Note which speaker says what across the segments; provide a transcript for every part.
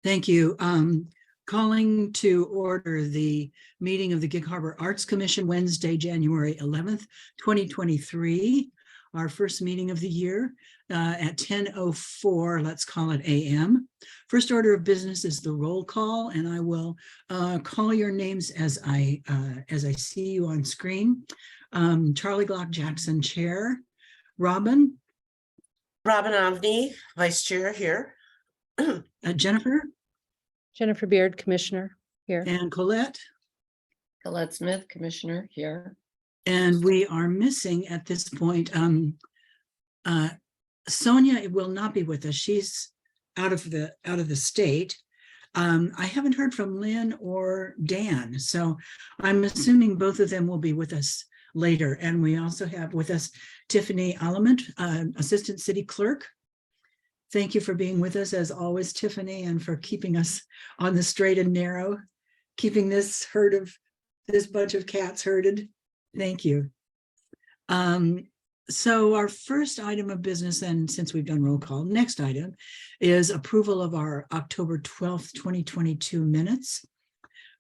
Speaker 1: Thank you. Calling to order the meeting of the Gig Harbor Arts Commission Wednesday, January 11th, 2023. Our first meeting of the year at 10:04, let's call it a.m. First order of business is the roll call, and I will call your names as I see you on screen. Charlie Glock Jackson, Chair. Robin
Speaker 2: Avni, Vice Chair here.
Speaker 1: Jennifer
Speaker 3: Beard, Commissioner here.
Speaker 1: and Colette.
Speaker 4: Colette Smith, Commissioner here.
Speaker 1: And we are missing at this point, Sonia will not be with us. She's out of the state. I haven't heard from Lynn or Dan, so I'm assuming both of them will be with us later. And we also have with us Tiffany Alamant, Assistant City Clerk. Thank you for being with us as always, Tiffany, and for keeping us on the straight and narrow, keeping this bunch of cats herded. Thank you. So our first item of business, and since we've done roll call, next item is approval of our October 12th, 2022 minutes.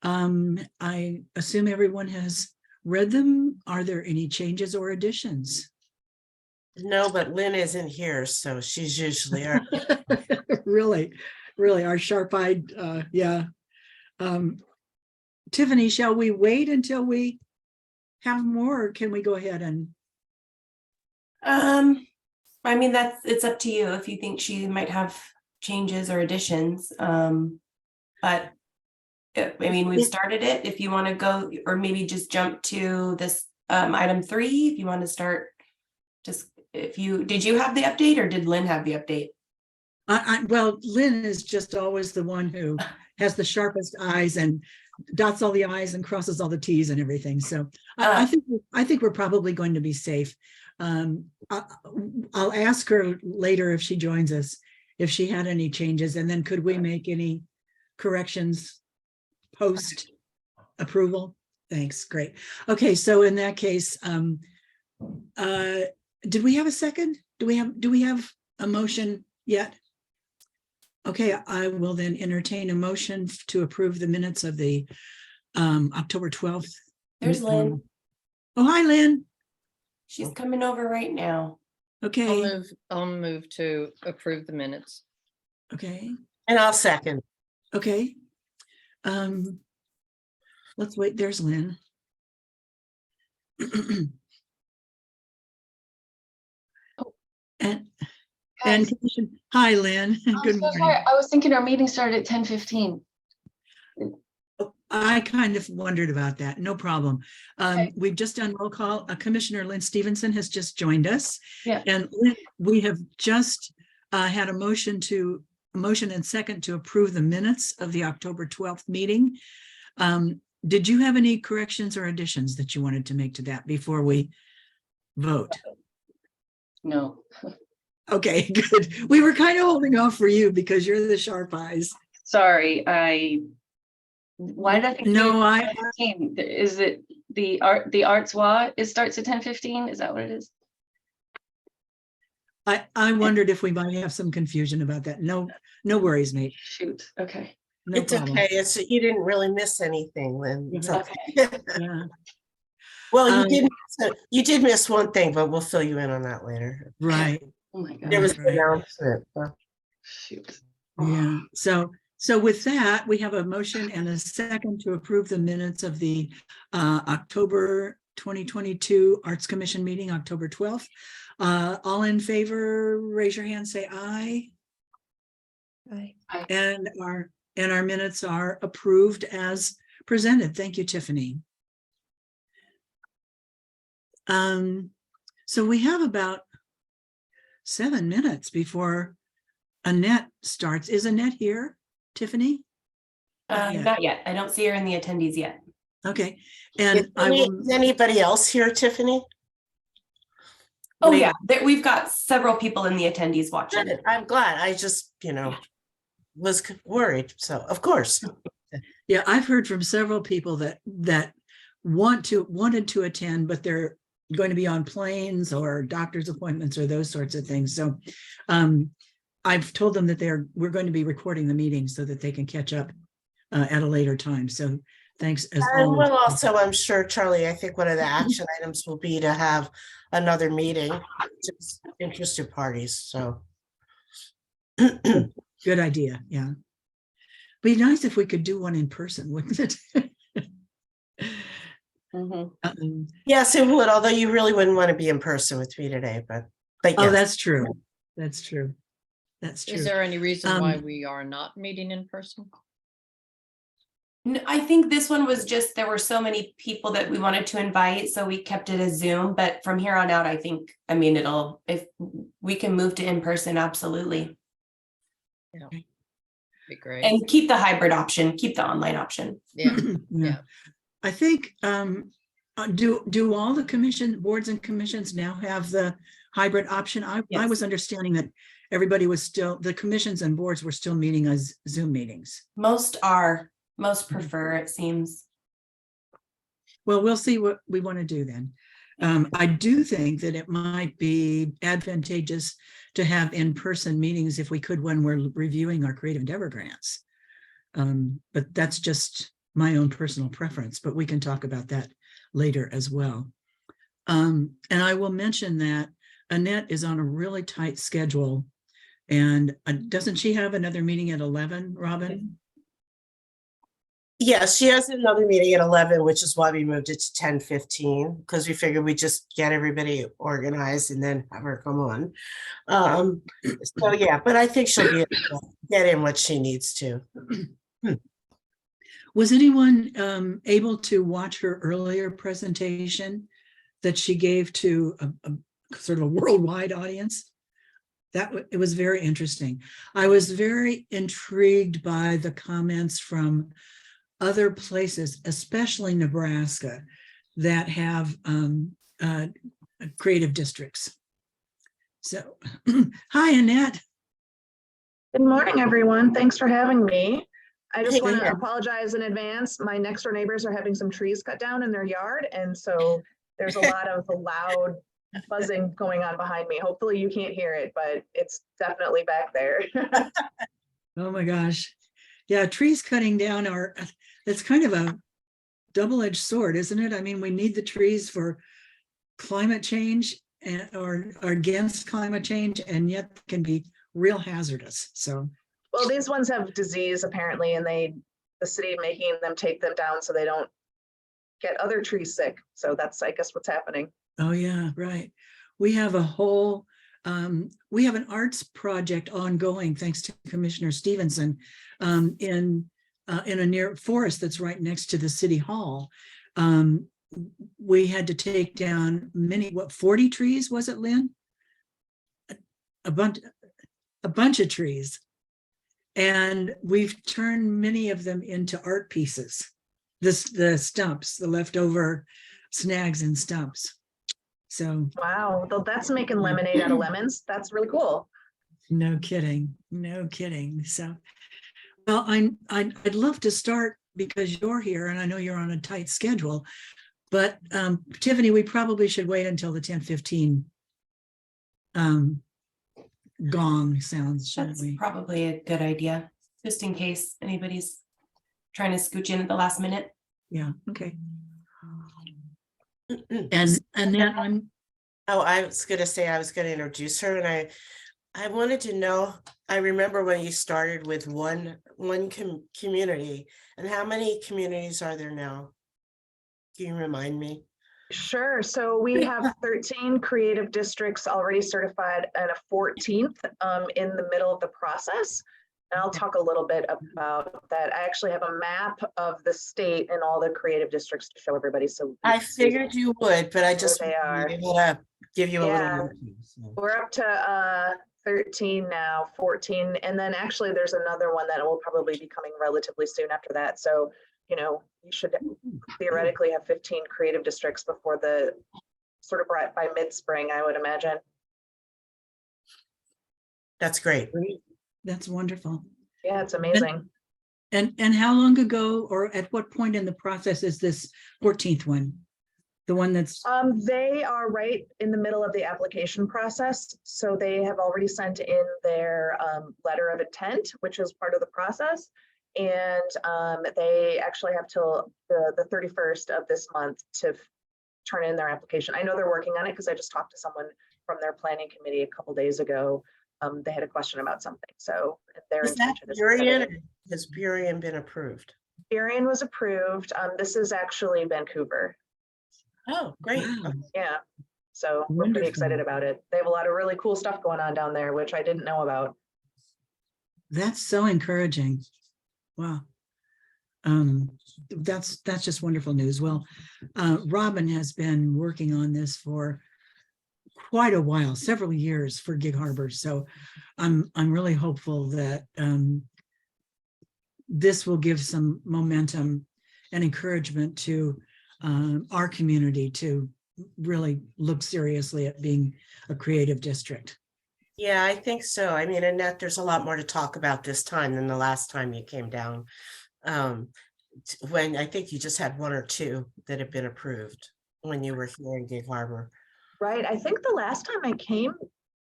Speaker 1: I assume everyone has read them. Are there any changes or additions?
Speaker 2: No, but Lynn isn't here, so she's usually our.
Speaker 1: Really, our sharp-eyed, yeah. Tiffany, shall we wait until we have more, or can we go ahead and?
Speaker 5: I mean, it's up to you if you think she might have changes or additions. But I mean, we've started it. If you want to go, or maybe just jump to this item 3, if you want to start, just did you have the update or did Lynn have the update?
Speaker 1: Well, Lynn is just always the one who has the sharpest eyes and dots all the I's and crosses all the T's and everything. So I think we're probably going to be safe. I'll ask her later if she joins us, if she had any changes, and then could we make any corrections post approval? Thanks, great. Okay, so in that case, did we have a second? Do we have a motion yet? Okay, I will then entertain a motion to approve the minutes of the October 12th.
Speaker 5: There's Lynn.
Speaker 1: Oh, hi, Lynn.
Speaker 5: She's coming over right now.
Speaker 1: Okay.
Speaker 4: I'll move to approve the minutes.
Speaker 1: Okay.
Speaker 2: And I'll second.
Speaker 1: Okay. Let's wait. There's Lynn. And hi, Lynn. Good morning.
Speaker 6: Sorry. I was thinking our meeting started at 10:15.
Speaker 1: I kind of wondered about that. No problem.
Speaker 6: Okay.
Speaker 1: We've just done roll call. Commissioner Lynn Stevenson has just joined us.
Speaker 6: Yeah.
Speaker 1: And Lynn, we have just had a motion and second to approve the minutes of the October 12th meeting. Did you have any corrections or additions that you wanted to make to that before we vote?
Speaker 6: No.
Speaker 1: Okay, good. We were kind of holding off for you because you're the sharp eyes.
Speaker 6: Sorry. Why did I think?
Speaker 1: No,
Speaker 6: 10:15? Is it the Arts Wa? It starts at 10:15. Is that what it is?
Speaker 1: I wondered if we might have some confusion about that. No worries, mate.
Speaker 6: Shoot. Okay.
Speaker 1: No
Speaker 2: It's
Speaker 1: problem.
Speaker 2: okay. You didn't really miss anything, Lynn. It's
Speaker 1: Mhm.
Speaker 2: okay.
Speaker 1: Yeah,
Speaker 2: Well, you did miss one thing, but we'll fill you in on that later.
Speaker 1: right.
Speaker 6: Oh my God.
Speaker 2: There was an
Speaker 1: Right.
Speaker 2: announcement.
Speaker 6: Shoot.
Speaker 1: Yeah. So with that, we have a motion and a second to approve the minutes of the October 2022 Arts Commission meeting, October 12th. All in favor, raise your hand, say aye.
Speaker 4: Aye.
Speaker 1: And our minutes are approved as presented. Thank you, Tiffany. So we have about 7 minutes before Annette starts. Is Annette here, Tiffany? Yeah.
Speaker 5: Not yet. I don't see her in the attendees yet.
Speaker 1: Okay, and I will.
Speaker 2: Is anybody else here, Tiffany?
Speaker 5: Oh
Speaker 1: Wait.
Speaker 5: yeah, we've got several people in the attendees watching.
Speaker 2: Good. I'm glad. I just, was worried. So, of course.
Speaker 1: Yeah, I've heard from several people that wanted to attend, but they're going to be on planes or doctor's appointments or those sorts of things. So I've told them that we're going to be recording the meeting so that they can catch up at a later time. So thanks as
Speaker 2: And
Speaker 1: always.
Speaker 2: well, also, I'm sure, Charlie, I think one of the action items will be to have another meeting, just interested parties, so.
Speaker 1: Good idea, yeah. Be nice if we could do one in person, wouldn't it?
Speaker 3: Mhm.
Speaker 2: Yes, it would, although you really wouldn't want to be in person with me today, but
Speaker 1: Oh,
Speaker 2: yes.
Speaker 1: that's true. That's true. That's true.
Speaker 4: Is there any reason why
Speaker 1: Um,
Speaker 4: we are not meeting in person?
Speaker 5: I think this one was just, there were so many people that we wanted to invite, so we kept it as Zoom, but from here on out, I think, I mean, if we can move to in person, absolutely.
Speaker 4: Be great.
Speaker 5: And keep the hybrid option, keep the online option.
Speaker 4: Yeah,
Speaker 1: Yeah.
Speaker 4: yeah.
Speaker 1: I think, do all the boards and commissions now have the hybrid option? I
Speaker 5: Yes.
Speaker 1: was understanding that everybody was still, the commissions and boards were still meeting as Zoom meetings.
Speaker 5: Most prefer, it seems.
Speaker 1: Well, we'll see what we want to do then. I do think that it might be advantageous to have in-person meetings if we could when we're reviewing our creative endeavor grants. But that's just my own personal preference, but we can talk about that later as well. And I will mention that Annette is on a really tight schedule. And doesn't she have another meeting at 11, Robin?
Speaker 2: Yes, she has another meeting at 11, which is why we moved it to 10:15, because we figured we'd just get everybody organized and then have her come on. So yeah, but I think she'll be able to get in what she needs to.
Speaker 1: Was anyone able to watch her earlier presentation that she gave to a sort of a worldwide audience? It was very interesting. I was very intrigued by the comments from other places, especially Nebraska, that have creative districts. So, hi, Annette.
Speaker 7: Good morning, everyone. Thanks for having me. I just
Speaker 2: Hey,
Speaker 7: want to
Speaker 2: Annette.
Speaker 7: apologize in advance. My next door neighbors are having some trees cut down in their yard, and so there's a lot of loud buzzing going on behind me. Hopefully you can't hear it, but it's definitely back there.
Speaker 1: Oh my gosh. Yeah, trees cutting down that's kind of a double-edged sword, isn't it? I mean, we need the trees for climate change or against climate change, and yet can be real hazardous. So,
Speaker 7: Well, these ones have disease apparently, and the city making them take them down so they don't get other trees sick. So that's, I guess, what's happening.
Speaker 1: oh yeah, right. We have a whole, we have an arts project ongoing, thanks to Commissioner Stevenson, in a near forest that's right next to the city hall. We had to take down 40 trees, was it, Lynn? A bunch of trees. And we've turned many of them into art pieces. The stumps, the leftover snags and stumps. So
Speaker 7: Wow, though that's making lemonade out of lemons. That's really cool.
Speaker 1: no kidding, no kidding. So, well, I'd love to start because you're here and I know you're on a tight schedule, but Tiffany, we probably should wait until the 10:15 gong sounds, shouldn't
Speaker 5: That's
Speaker 1: we?
Speaker 5: probably a good idea, just in case anybody's trying to scooch in at the last minute.
Speaker 1: Yeah, okay.
Speaker 2: Mm-mm.
Speaker 1: And then
Speaker 2: Oh, I was gonna say, I was gonna introduce her, and I wanted to know, I remember when you started with one community, and how many communities are there now? Can you remind me?
Speaker 7: Sure. So we have 13 creative districts already certified and a 14th in the middle of the process. And I'll talk a little bit about that. I actually have a map of the state and all the creative districts to show everybody. So you
Speaker 2: I
Speaker 7: can see
Speaker 2: figured you would, but I
Speaker 7: where
Speaker 2: just
Speaker 7: they
Speaker 2: wanted
Speaker 7: are.
Speaker 2: to be able to give you a little.
Speaker 7: Yeah.
Speaker 2: more clue, so.
Speaker 7: We're up to 13 now, 14. And then actually there's another one that will probably be coming relatively soon after that. So, you should theoretically have 15 creative districts before the sort of by mid-spring, I would imagine.
Speaker 2: That's great.
Speaker 1: that's wonderful.
Speaker 7: Yeah, it's amazing.
Speaker 1: And how long ago or at what point in the process is this 14th one? The one that's,
Speaker 7: They are right in the middle of the application process. So they have already sent in their letter of intent, which is part of the process. And they actually have till the 31st of this month to turn in their application. I know they're working on it because I just talked to someone from their planning committee a couple days ago. They had a question about something. So their
Speaker 2: Is that
Speaker 7: intention is to get it
Speaker 2: Burien?
Speaker 7: in.
Speaker 2: Has Burien been approved?
Speaker 7: Burien was approved. This is actually Vancouver.
Speaker 2: Oh, great.
Speaker 1: wow,
Speaker 7: Yeah. So we're pretty
Speaker 1: Wonderful.
Speaker 7: excited about it. They have a lot of really cool stuff going on down there, which I didn't know about.
Speaker 1: that's so encouraging. Wow. That's just wonderful news. Well, Robin has been working on this for quite a while, several years for Gig Harbor. So I'm really hopeful that this will give some momentum and encouragement to our community to really look seriously at being a creative district.
Speaker 2: Yeah, I think so. I mean, Annette, there's a lot more to talk about this time than the last time you came down. When I think you just had one or two that have been approved when you were here in Gig Harbor.
Speaker 7: Right. I think the last time I came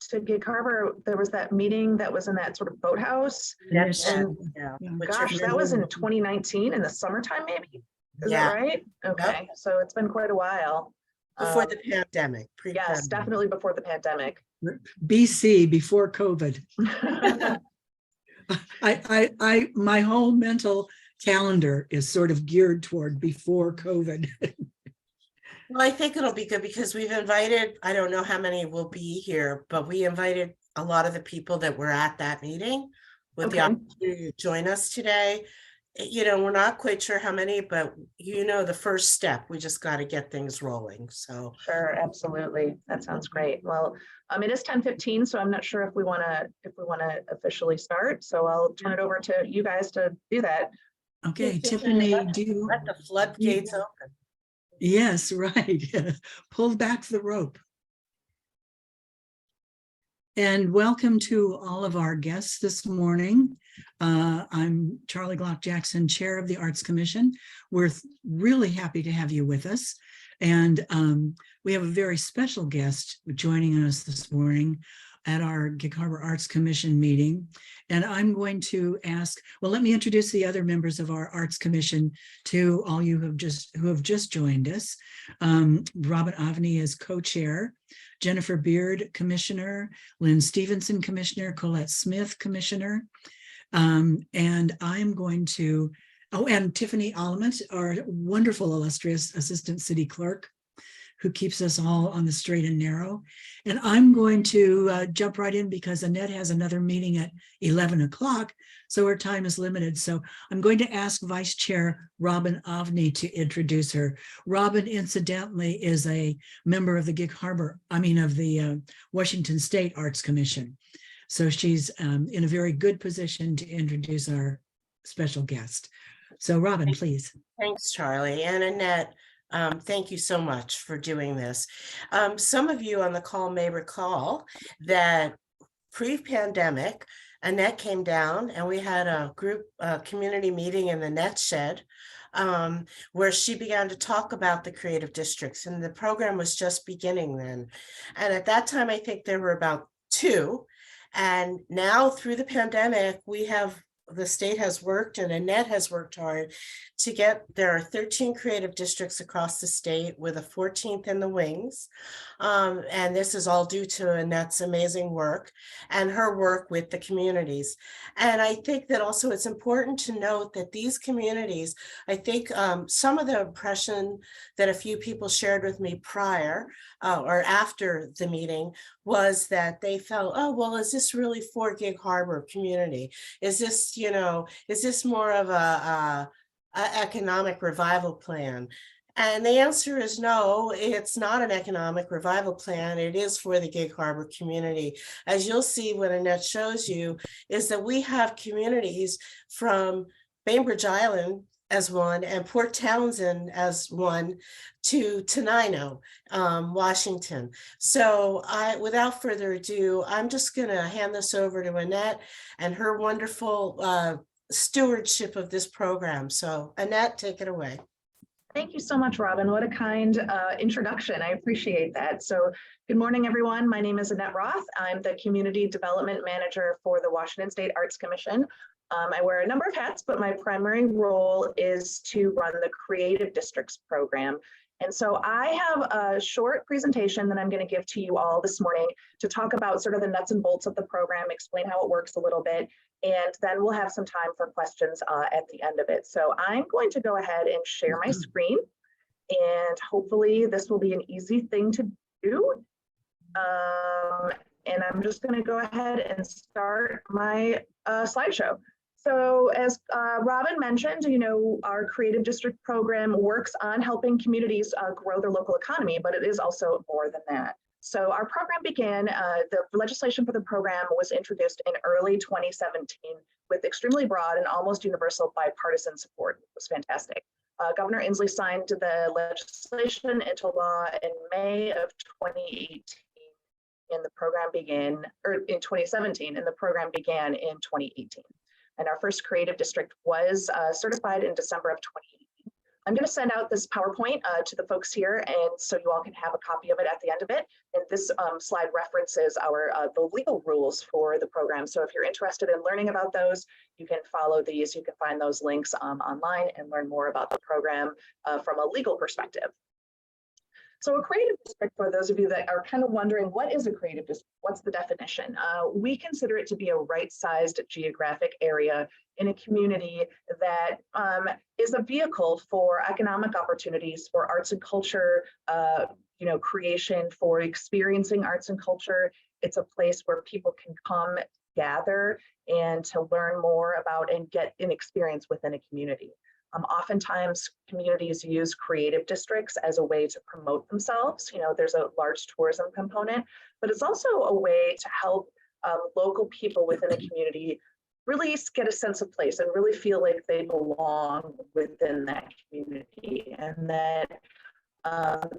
Speaker 7: to Gig Harbor, there was that meeting that was in that sort of boathouse.
Speaker 2: That's
Speaker 1: Yes.
Speaker 2: yeah.
Speaker 1: Yeah.
Speaker 2: Which
Speaker 7: Gosh,
Speaker 2: is-
Speaker 7: that was in 2019 in the summertime, maybe? Is
Speaker 2: Yeah.
Speaker 7: that right? Okay, so it's been quite a while.
Speaker 2: Before
Speaker 7: Um,
Speaker 2: the pandemic.
Speaker 7: Yes,
Speaker 2: pre-pandemic.
Speaker 7: definitely before the pandemic.
Speaker 1: BC, before COVID. My whole mental calendar is sort of geared toward before COVID.
Speaker 2: Well, I think it'll be good because we've invited, I don't know how many will be here, but we invited a lot of the people that were at that meeting with the
Speaker 7: Okay.
Speaker 2: opportunity to join us today. You know, we're not quite sure how many, but you know, the first step, we just got to get things rolling. So
Speaker 7: Sure, absolutely. That sounds great. Well, it is 10:15, so I'm not sure if we want to officially start. So I'll turn it over to you guys to do that.
Speaker 1: Okay,
Speaker 2: Yeah,
Speaker 1: Tiffany,
Speaker 2: let-
Speaker 1: do you?
Speaker 2: let the floodgates open.
Speaker 1: Yes, right. Pull back the rope. And welcome to all of our guests this morning. I'm Charlie Glock Jackson, Chair of the Arts Commission. We're really happy to have you with us. And we have a very special guest joining us this morning at our Gig Harbor Arts Commission meeting. And I'm going to ask, well, let me introduce the other members of our Arts Commission to all you who have just joined us. Robin Avni is co-chair, Jennifer Beard, Commissioner, Lynn Stevenson, Commissioner, Colette Smith, Commissioner. And I'm going to, and Tiffany Aliment, our wonderful, illustrious Assistant City Clerk, who keeps us all on the straight and narrow. And I'm going to jump right in because Annette has another meeting at 11 o'clock, so her time is limited. So I'm going to ask Vice Chair Robin Avni to introduce her. Robin, incidentally, is a member of the of the Washington State Arts Commission. So she's in a very good position to introduce our special guest. So Robin, please.
Speaker 2: Thanks, Charlie. And Annette, thank you so much for doing this. Some of you on the call may recall that pre-pandemic, Annette came down and we had a group community meeting in the Net Shed where she began to talk about the creative districts, and the program was just beginning then. And at that time, I think there were about 2. And now through the pandemic, the state has worked and Annette has worked hard to there are 13 creative districts across the state with a 14th in the wings. And this is all due to Annette's amazing work and her work with the communities. And I think that also it's important to note that these communities, I think some of the impression that a few people shared with me prior or after the meeting was that they felt, oh, well, is this really for Gig Harbor community? Is this, is this more of a economic revival plan? And the answer is no, it's not an economic revival plan. It is for the Gig Harbor community. As you'll see when Annette shows you, is that we have communities from Bainbridge Island as one and Port Townsend as one to Tenino, Washington. So without further ado, I'm just gonna hand this over to Annette and her wonderful stewardship of this program. So Annette, take it away.
Speaker 7: Thank you so much, Robin. What a kind introduction. I appreciate that. So good morning, everyone. My name is Annette Roth. I'm the Community Development Manager for the Washington State Arts Commission. I wear a number of hats, but my primary role is to run the Creative Districts program. And so I have a short presentation that I'm going to give to you all this morning to talk about sort of the nuts and bolts of the program, explain how it works a little bit, and then we'll have some time for questions at the end of it. So I'm going to go ahead and share my screen, and hopefully this will be an easy thing to do. And I'm just going to go ahead and start my slideshow. So as Robin mentioned, you know, our Creative District program works on helping communities grow their local economy, but it is also more than that. So our program began, the legislation for the program was introduced in early 2017 with extremely broad and almost universal bipartisan support. It was fantastic. Governor Inslee signed the legislation into law in May of 2018, and the program began, or in 2017, and the program began in 2018. And our first Creative District was certified in December of 2018. I'm going to send out this PowerPoint to the folks here, and so you all can have a copy of it at the end of it. And this slide references our the legal rules for the program. So if you're interested in learning about those, you can follow these. You can find those links online and learn more about the program from a legal perspective. So a creative district, for those of you that are kind of wondering, what is a creative district? What's the definition? We consider it to be a right-sized geographic area in a community that is a vehicle for economic opportunities for arts and culture, you know, creation, for experiencing arts and culture. It's a place where people can come, gather, and to learn more about and get an experience within a community. Oftentimes, communities use creative districts as a way to promote themselves. You know, there's a large tourism component, but it's also a way to help local people within a community really get a sense of place and really feel like they belong within that community, and that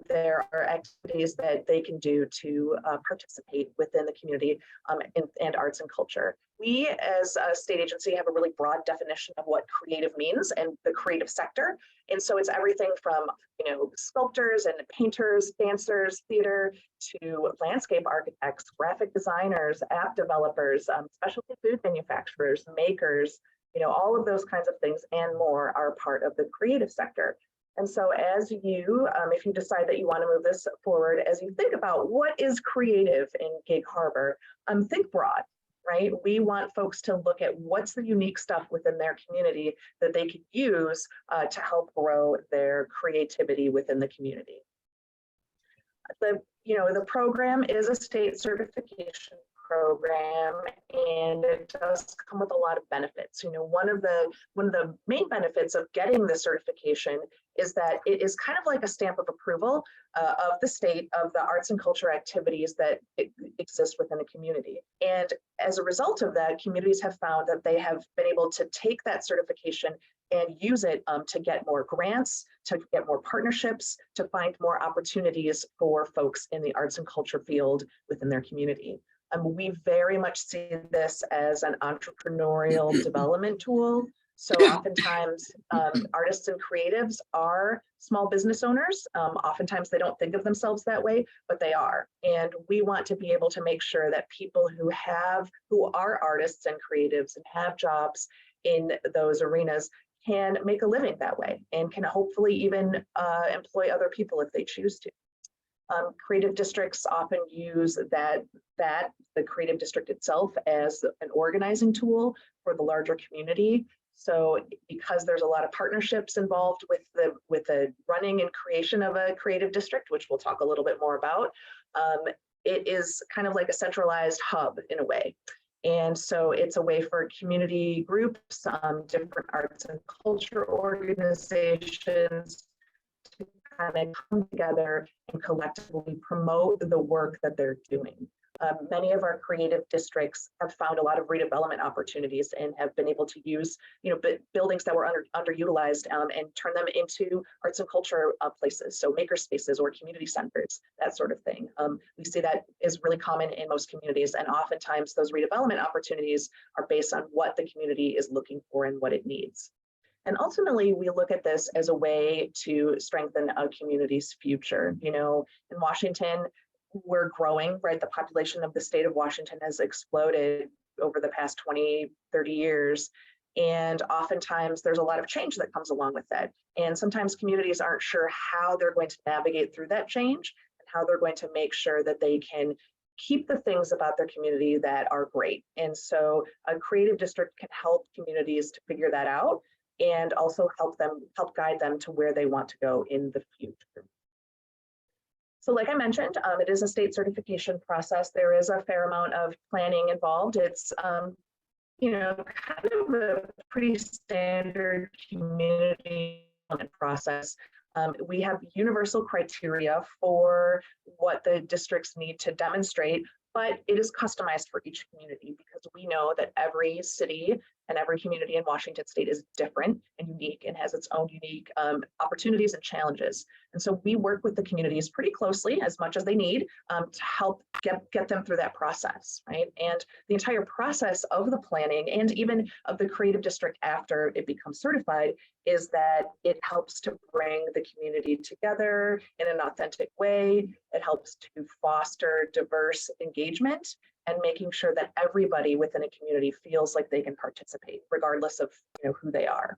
Speaker 7: there are activities that they can do to participate within the community and arts and culture. We, as a state agency, have a really broad definition of what creative means and the creative sector. And so it's everything from, you know, sculptors and painters, dancers, theater, to landscape architects, graphic designers, app developers, specialty food manufacturers, makers, you know, all of those kinds of things and more are part of the creative sector. And so as you, if you decide that you want to move this forward, as you think about what is creative in Gig Harbor, think broad, right? We want folks to look at what's the unique stuff within their community that they could use to help grow their creativity within the community. The program is a state certification program, and it does come with a lot of benefits. You know, one of the main benefits of getting the certification is that it is kind of like a stamp of approval of the state of the arts and culture activities that exist within a community. And as a result of that, communities have found that they have been able to take that certification and use it to get more grants, to get more partnerships, to find more opportunities for folks in the arts and culture field within their community. We very much see this as an entrepreneurial development tool. So oftentimes artists and creatives are small business owners. Oftentimes they don't think of themselves that way, but they are. And we want to be able to make sure that people who are artists and creatives and have jobs in those arenas can make a living that way and can hopefully even employ other people if they choose to. Creative districts often use the creative district itself as an organizing tool for the larger community. So because there's a lot of partnerships involved with the running and creation of a creative district, which we'll talk a little bit more about, it is kind of like a centralized hub in a way. And so it's a way for community groups, different arts and culture organizations to kind of come together and collectively promote the work that they're doing. Many of our creative districts have found a lot of redevelopment opportunities and have been able to use, buildings that were underutilized and turn them into arts and culture places. So maker spaces or community centers, that sort of thing. We see that is really common in most communities, and oftentimes those redevelopment opportunities are based on what the community is looking for and what it needs. And ultimately, we look at this as a way to strengthen a community's future. You know, in Washington, we're growing, right? The population of the state of Washington has exploded over the past 20, 30 years. And oftentimes there's a lot of change that comes along with that. And sometimes communities aren't sure how they're going to navigate through that change and how they're going to make sure that they can keep the things about their community that are great. And so a creative district can help communities to figure that out and also help guide them to where they want to go in the future. So like I mentioned, it is a state certification process. There is a fair amount of planning involved. It's you know, kind of a pretty standard community process. We have universal criteria for what the districts need to demonstrate, but it is customized for each community because we know that every city and every community in Washington state is different and unique and has its own unique opportunities and challenges. And so we work with the communities pretty closely as much as they need to help get them through that process, right? And the entire process of the planning and even of the creative district after it becomes certified is that it helps to bring the community together in an authentic way. It helps to foster diverse engagement and making sure that everybody within a community feels like they can participate, regardless of who they are.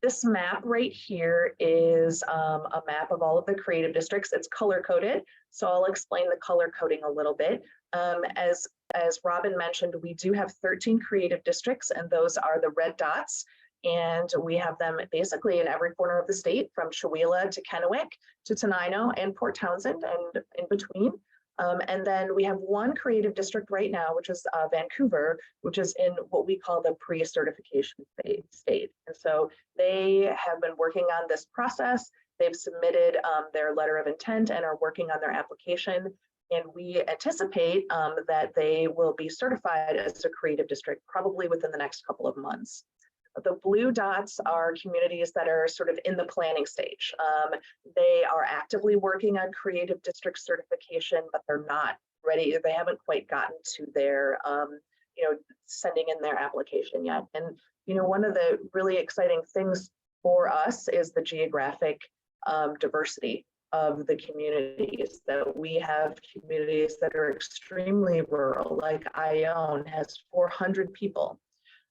Speaker 7: This map right here is a map of all of the creative districts. It's color coded, so I'll explain the color coding a little bit. As Robin mentioned, we do have 13 creative districts, and those are the red dots. And we have them basically in every corner of the state, from Chewelah to Kennewick to Tenino and Port Townsend and in between. And then we have one creative district right now, which is Vancouver, which is in what we call the pre-certification state. And so they have been working on this process. They've submitted their letter of intent and are working on their application. And we anticipate that they will be certified as a creative district probably within the next couple of months. The blue dots are communities that are sort of in the planning stage. They are actively working on creative district certification, but they're not ready. They haven't quite gotten to their, sending in their application yet. And, one of the really exciting things for us is the geographic diversity of the communities. That we have communities that are extremely rural, like Ione has 400 people.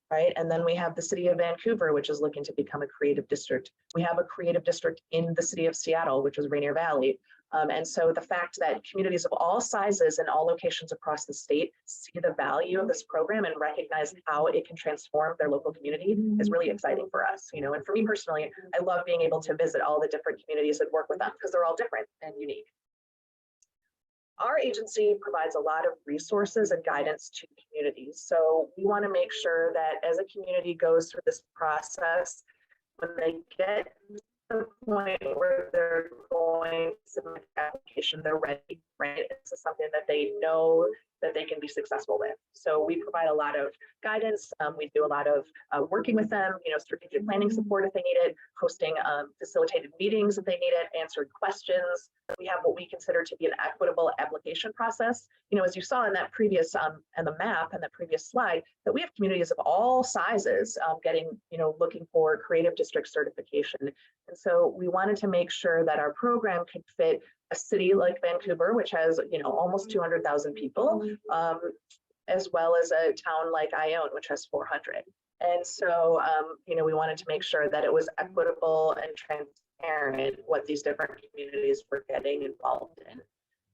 Speaker 7: Right. And then we have the city of Vancouver, which is looking to become a creative district. We have a creative district in the city of Seattle, which is Rainier Valley. And so the fact that communities of all sizes and all locations across the state see the value of this program and recognize how it can transform their local community is really exciting for us. And for me personally, I love being able to visit all the different communities and work with them because they're all different and unique. Our agency provides a lot of resources and guidance to communities. So we want to make sure that as a community goes through this process, when they get to the point where they're going to submit the application, they're ready, right? It's something that they know that they can be successful with. So we provide a lot of guidance. We do a lot of working with them, strategic planning support if they need it, hosting facilitated meetings if they need it, answering questions. We have what we consider to be an equitable application process. As you saw in that previous, and the map and the previous slide, that we have communities of all sizes getting, looking for creative district certification. And so we wanted to make sure that our program could fit a city like Vancouver, which has, almost 200,000 people, as well as a town like Ione, which has 400. And so, we wanted to make sure that it was equitable and transparent what these different communities were getting involved in.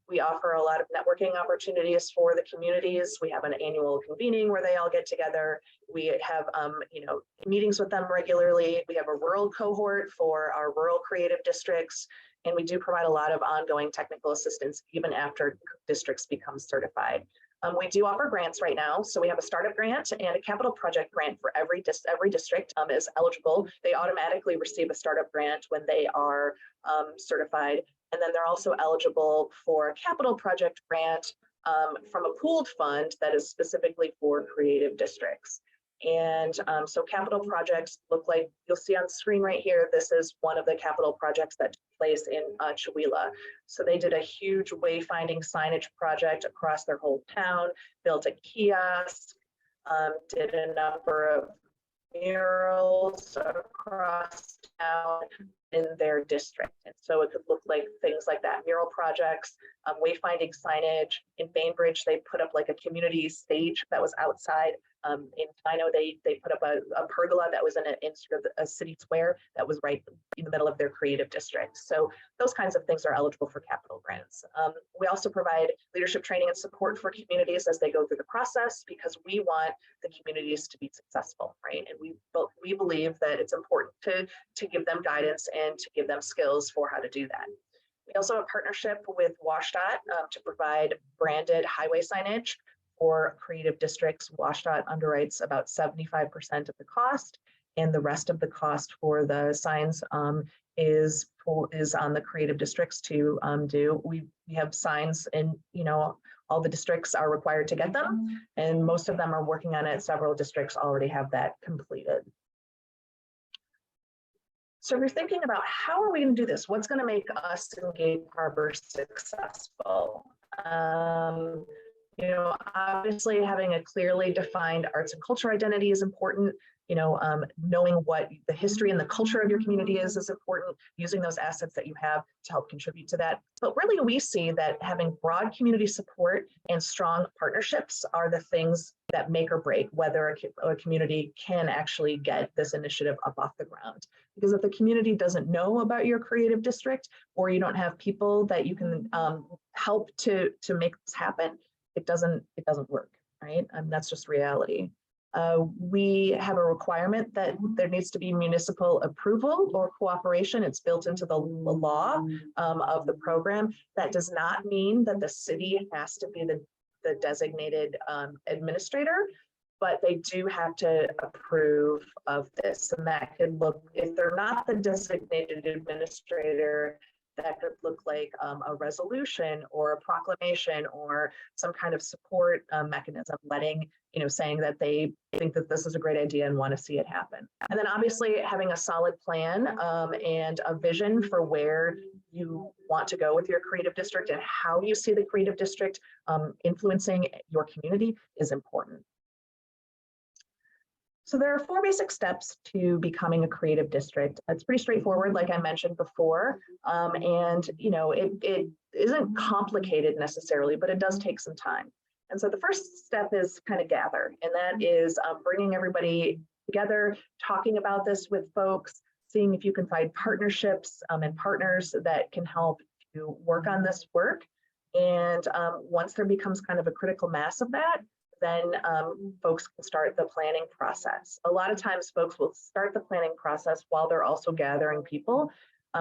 Speaker 7: We offer a lot of networking opportunities for the communities. We have an annual convening where they all get together. We have, meetings with them regularly. We have a rural cohort for our rural creative districts. And we do provide a lot of ongoing technical assistance even after districts become certified. We do offer grants right now. So we have a startup grant and a capital project grant for every district is eligible. They automatically receive a startup grant when they are certified. And then they're also eligible for a capital project grant from a pooled fund that is specifically for creative districts. And so capital projects look like, you'll see on the screen right here, this is one of the capital projects that took place in Chewelah. So they did a huge wayfinding signage project across their whole town, built a kiosk, did a number of murals across town in their district. And so it could look like things like that, mural projects, wayfinding signage. In Bainbridge, they put up like a community stage that was outside. In Chino, they put up a pergola that was in sort of a city square that was right in the middle of their creative district. So those kinds of things are eligible for capital grants. We also provide leadership training and support for communities as they go through the process, because we want the communities to be successful, right? And we believe that it's important to give them guidance and to give them skills for how to do that. We also have a partnership with WashDOT to provide branded highway signage for creative districts. WashDOT underwrites about 75% of the cost, and the rest of the cost for the signs is on the creative districts to do. We have signs, and all the districts are required to get them, and most of them are working on it. Several districts already have that completed. So if you're thinking about how are we going to do this, what's going to make us in Gig Harbor successful? Obviously having a clearly defined arts and culture identity is important. Knowing what the history and the culture of your community is important, using those assets that you have to help contribute to that. But really, we see that having broad community support and strong partnerships are the things that make or break whether a community can actually get this initiative up off the ground. Because if the community doesn't know about your creative district, or you don't have people that you can help to make this happen, it doesn't work, right? That's just reality. We have a requirement that there needs to be municipal approval or cooperation. It's built into the law of the program. That does not mean that the city has to be the designated administrator, but they do have to approve of this. And that could look, if they're not the designated administrator, that could look like a resolution or a proclamation or some kind of support mechanism, saying that they think that this is a great idea and want to see it happen. And then obviously having a solid plan and a vision for where you want to go with your creative district and how you see the creative district influencing your community is important. So there are 4 basic steps to becoming a creative district. It's pretty straightforward, like I mentioned before. It isn't complicated necessarily, but it does take some time. And so the first step is kind of gather, and that is bringing everybody together, talking about this with folks, seeing if you can find partnerships and partners that can help to work on this work. And once there becomes kind of a critical mass of that, then folks can start the planning process. A lot of times folks will start the planning process while they're also gathering people,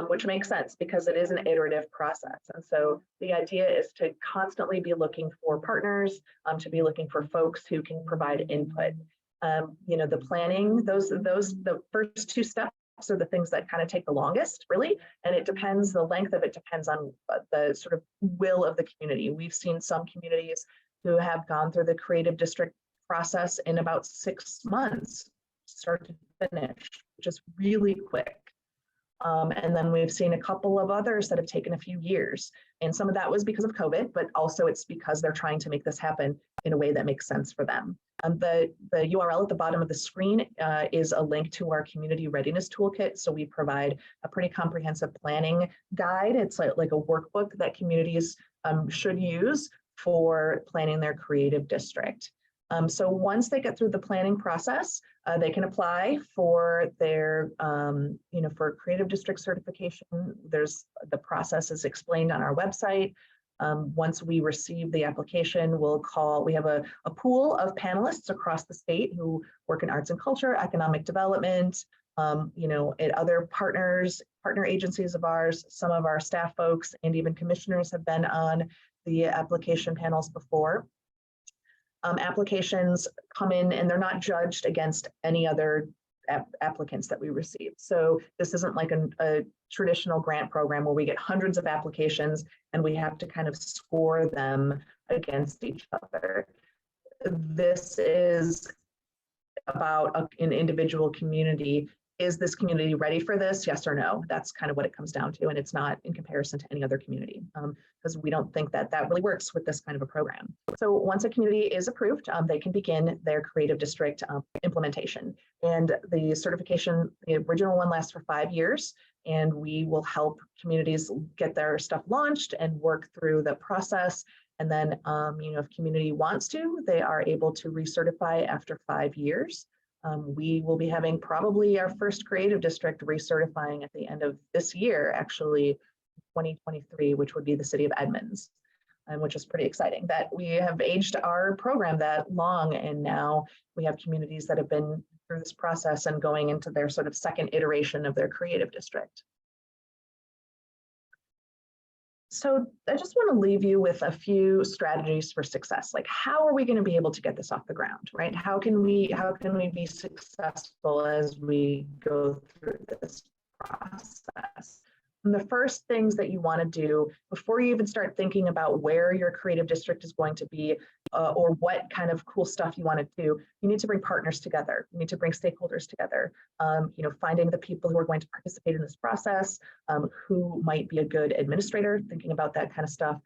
Speaker 7: which makes sense because it is an iterative process. And so the idea is to constantly be looking for partners, to be looking for folks who can provide input. The planning, the first 2 steps are the things that kind of take the longest, really. And it depends, the length of it depends on the sort of will of the community. We've seen some communities who have gone through the creative district process in about 6 months, start to finish, which is really quick. And then we've seen a couple of others that have taken a few years. And some of that was because of COVID, but also it's because they're trying to make this happen in a way that makes sense for them. The URL at the bottom of the screen is a link to our community readiness toolkit. So we provide a pretty comprehensive planning guide. It's like a workbook that communities should use for planning their creative district. So once they get through the planning process, they can apply for their, for creative district certification. The process is explained on our website. Once we receive the application, we have a pool of panelists across the state who work in arts and culture, economic development, at other partner agencies of ours. Some of our staff folks and even commissioners have been on the application panels before. Applications come in and they're not judged against any other applicants that we receive. So this isn't like a traditional grant program where we get hundreds of applications and we have to kind of score them against each other. This is about an individual community. Is this community ready for this? Yes or no? That's kind of what it comes down to. And it's not in comparison to any other community because we don't think that really works with this kind of a program. So once a community is approved, they can begin their creative district implementation. And the certification, the original one lasts for 5 years, and we will help communities get their stuff launched and work through the process. And then, if community wants to, they are able to recertify after 5 years. We will be having probably our first creative district recertifying at the end of this year, actually 2023, which would be the city of Edmonds, which is pretty exciting that we have aged our program that long. And now we have communities that have been through this process and going into their sort of second iteration of their creative district. So I just want to leave you with a few strategies for success. Like, how are we going to be able to get this off the ground, right? How can we be successful as we go through this process? And the first things that you want to do before you even start thinking about where your creative district is going to be, or what kind of cool stuff you want to do, you need to bring partners together. You need to bring stakeholders together. Finding the people who are going to participate in this process, who might be a good administrator, thinking about that kind of stuff.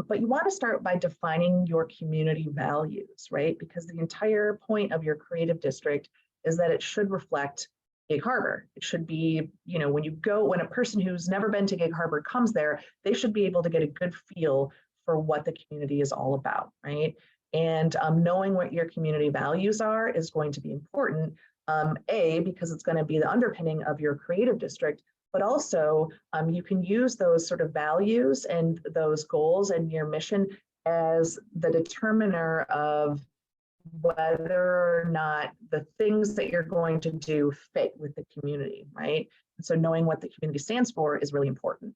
Speaker 7: But you want to start by defining your community values, right? Because the entire point of your creative district is that it should reflect Gig Harbor. It should be, when a person who's never been to Gig Harbor comes there, they should be able to get a good feel for what the community is all about, right? And knowing what your community values are is going to be important, because it's going to be the underpinning of your creative district, but also you can use those sort of values and those goals and your mission as the determiner of whether or not the things that you're going to do fit with the community, right? And so knowing what the community stands for is really important.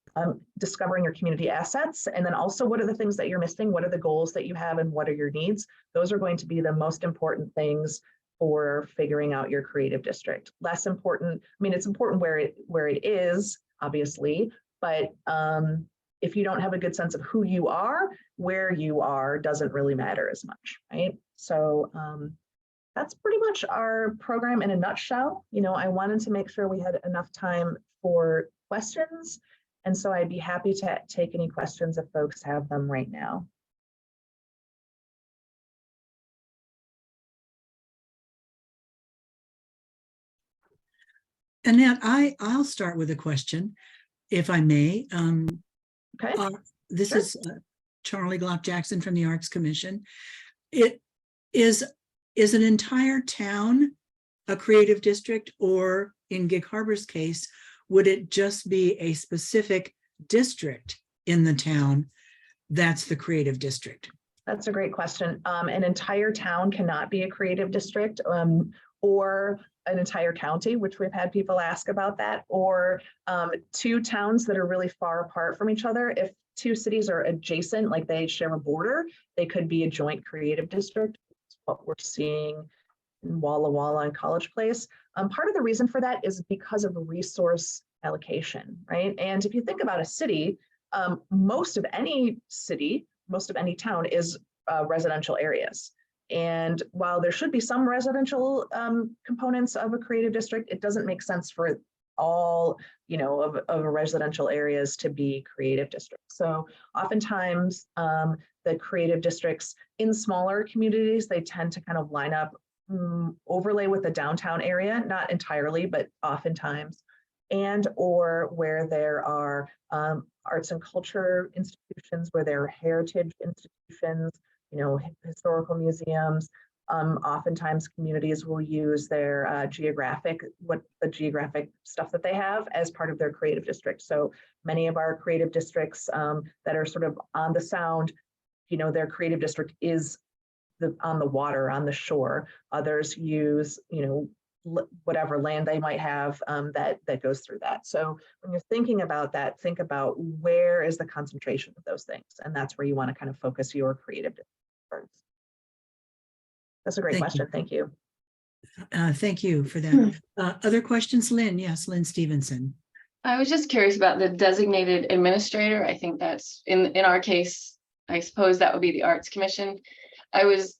Speaker 7: Discovering your community assets, and then also what are the things that you're missing, what are the goals that you have, and what are your needs? Those are going to be the most important things for figuring out your creative district. Less important, it's important where it is, obviously, but if you don't have a good sense of who you are, where you are doesn't really matter as much, right? So that's pretty much our program in a nutshell. I wanted to make sure we had enough time for questions. And so I'd be happy to take any questions if folks have them right now.
Speaker 1: Annette, I'll start with a question, if I may.
Speaker 7: Okay.
Speaker 1: This
Speaker 7: Sure.
Speaker 1: is Charlie Glock Jackson from the Arts Commission. It is an entire town a creative district, or in Gig Harbor's case, would it just be a specific district in the town that's the creative district?
Speaker 7: That's a great question. An entire town cannot be a creative district, or an entire county, which we've had people ask about that, or two towns that are really far apart from each other. If two cities are adjacent, like they share a border, they could be a joint creative district. That's what we're seeing in Walla Walla and College Place. Part of the reason for that is because of resource allocation, right? And if you think about a city, most of any city, most of any town is residential areas. And while there should be some residential components of a creative district, it doesn't make sense for all, of residential areas to be creative districts. So oftentimes the creative districts in smaller communities, they tend to kind of line up, overlay with the downtown area, not entirely, but oftentimes, and or where there are arts and culture institutions, where there are heritage institutions, historical museums. Oftentimes communities will use their geographic stuff that they have as part of their creative district. So many of our creative districts that are sort of on the sound, their creative district is on the water, on the shore. Others use, whatever land they might have that goes through that. So when you're thinking about that, think about where is the concentration of those things. And that's where you want to kind of focus your creative efforts. That's a great question. Thank you.
Speaker 1: Thank you for that. Other questions, Lynn? Yes, Lynn Stevenson.
Speaker 6: I was just curious about the designated administrator. I think that's in our case, I suppose that would be the Arts Commission. I was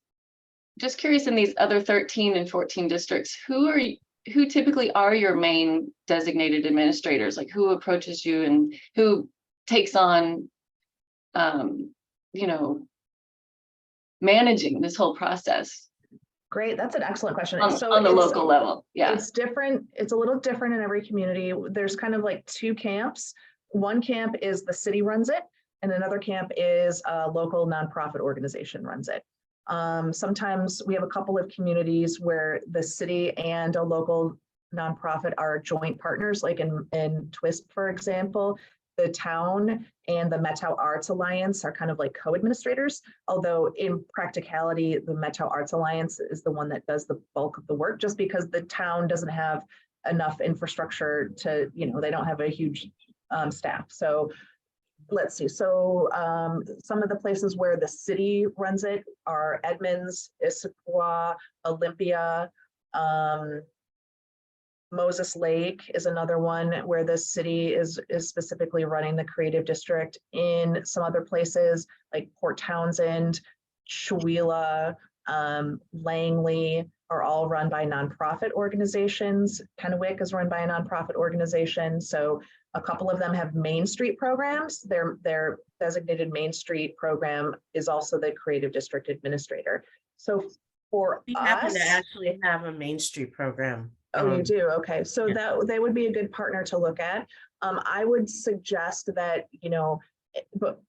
Speaker 6: just curious, in these other 13 and 14 districts, who typically are your main designated administrators? Like, who approaches you and who takes on, managing this whole process?
Speaker 7: Great, that's an excellent question.
Speaker 6: on,
Speaker 7: So
Speaker 6: on the
Speaker 7: it's-
Speaker 6: local level? Yeah.
Speaker 7: It's different. It's a little different in every community. There's kind of like two camps. One camp is the city runs it, and another camp is a local nonprofit organization runs it. Sometimes we have a couple of communities where the city and a local nonprofit are joint partners, like in Twisp, for example. The town and the Metau Arts Alliance are kind of like co-administrators, although in practicality, the Metau Arts Alliance is the one that does the bulk of the work, just because the town doesn't have enough infrastructure to, they don't have a huge staff. So let's see. So some of the places where the city runs it are Edmonds, Issaquah, Olympia, Moses Lake is another one where the city is specifically running the creative district. In some other places like Port Townsend, Chewelah, Langley are all run by nonprofit organizations. Kennewick is run by a nonprofit organization. So a couple of them have Main Street programs. Their designated Main Street program is also the creative district administrator. So for
Speaker 2: We happen
Speaker 7: us,
Speaker 2: to actually have a Main Street program.
Speaker 7: oh, you do? Okay, so
Speaker 2: yeah.
Speaker 7: that they would be a good partner to look at. I would suggest that, but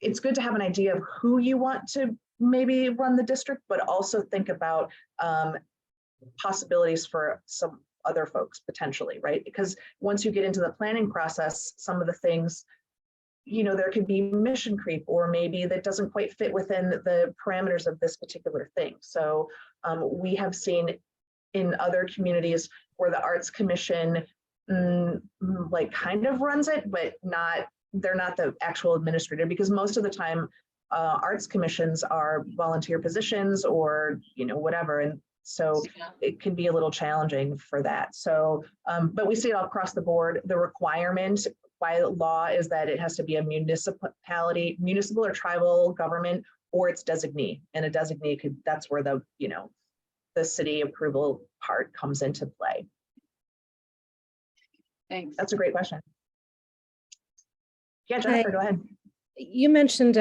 Speaker 7: it's good to have an idea of who you want to maybe run the district, but also think about possibilities for some other folks potentially, right? Because once you get into the planning process, some of the things, there could be mission creep, or maybe that doesn't quite fit within the parameters of this particular thing. So we have seen in other communities where the Arts Commission like kind of runs it, but they're not the actual administrator, because most of the time arts commissions are volunteer positions or whatever, and so
Speaker 6: Yeah.
Speaker 7: it can be a little challenging for that. So but we see it all across the board. The requirement by law is that it has to be a municipal or tribal government, or its designee, and a designee that's where the the city approval part comes into play.
Speaker 6: Thanks.
Speaker 7: That's a great question. Yeah, Jennifer, go ahead.
Speaker 3: You mentioned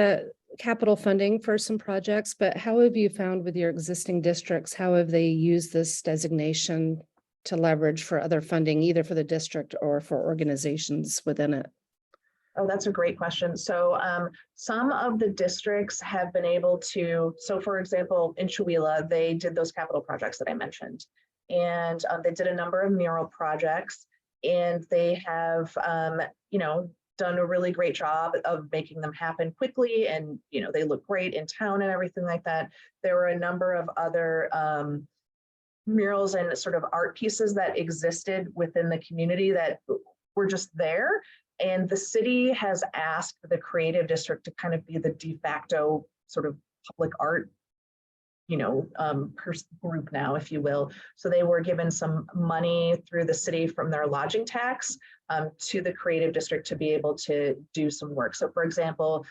Speaker 3: capital funding for some projects, but how have you found with your existing districts, how have they used this designation to leverage for other funding, either for the district or for organizations within it?
Speaker 7: Oh, that's a great question. So some of the districts have been able to, so for example, in Chewelah, they did those capital projects that I mentioned. And they did a number of mural projects, and they have, done a really great job of making them happen quickly. And, they look great in town and everything like that. There were a number of other murals and sort of art pieces that existed within the community that were just there. And the city has asked the creative district to kind of be the de facto sort of public art, group now, if you will. So they were given some money through the city from their lodging tax to the creative district to be able to do some work. So for example,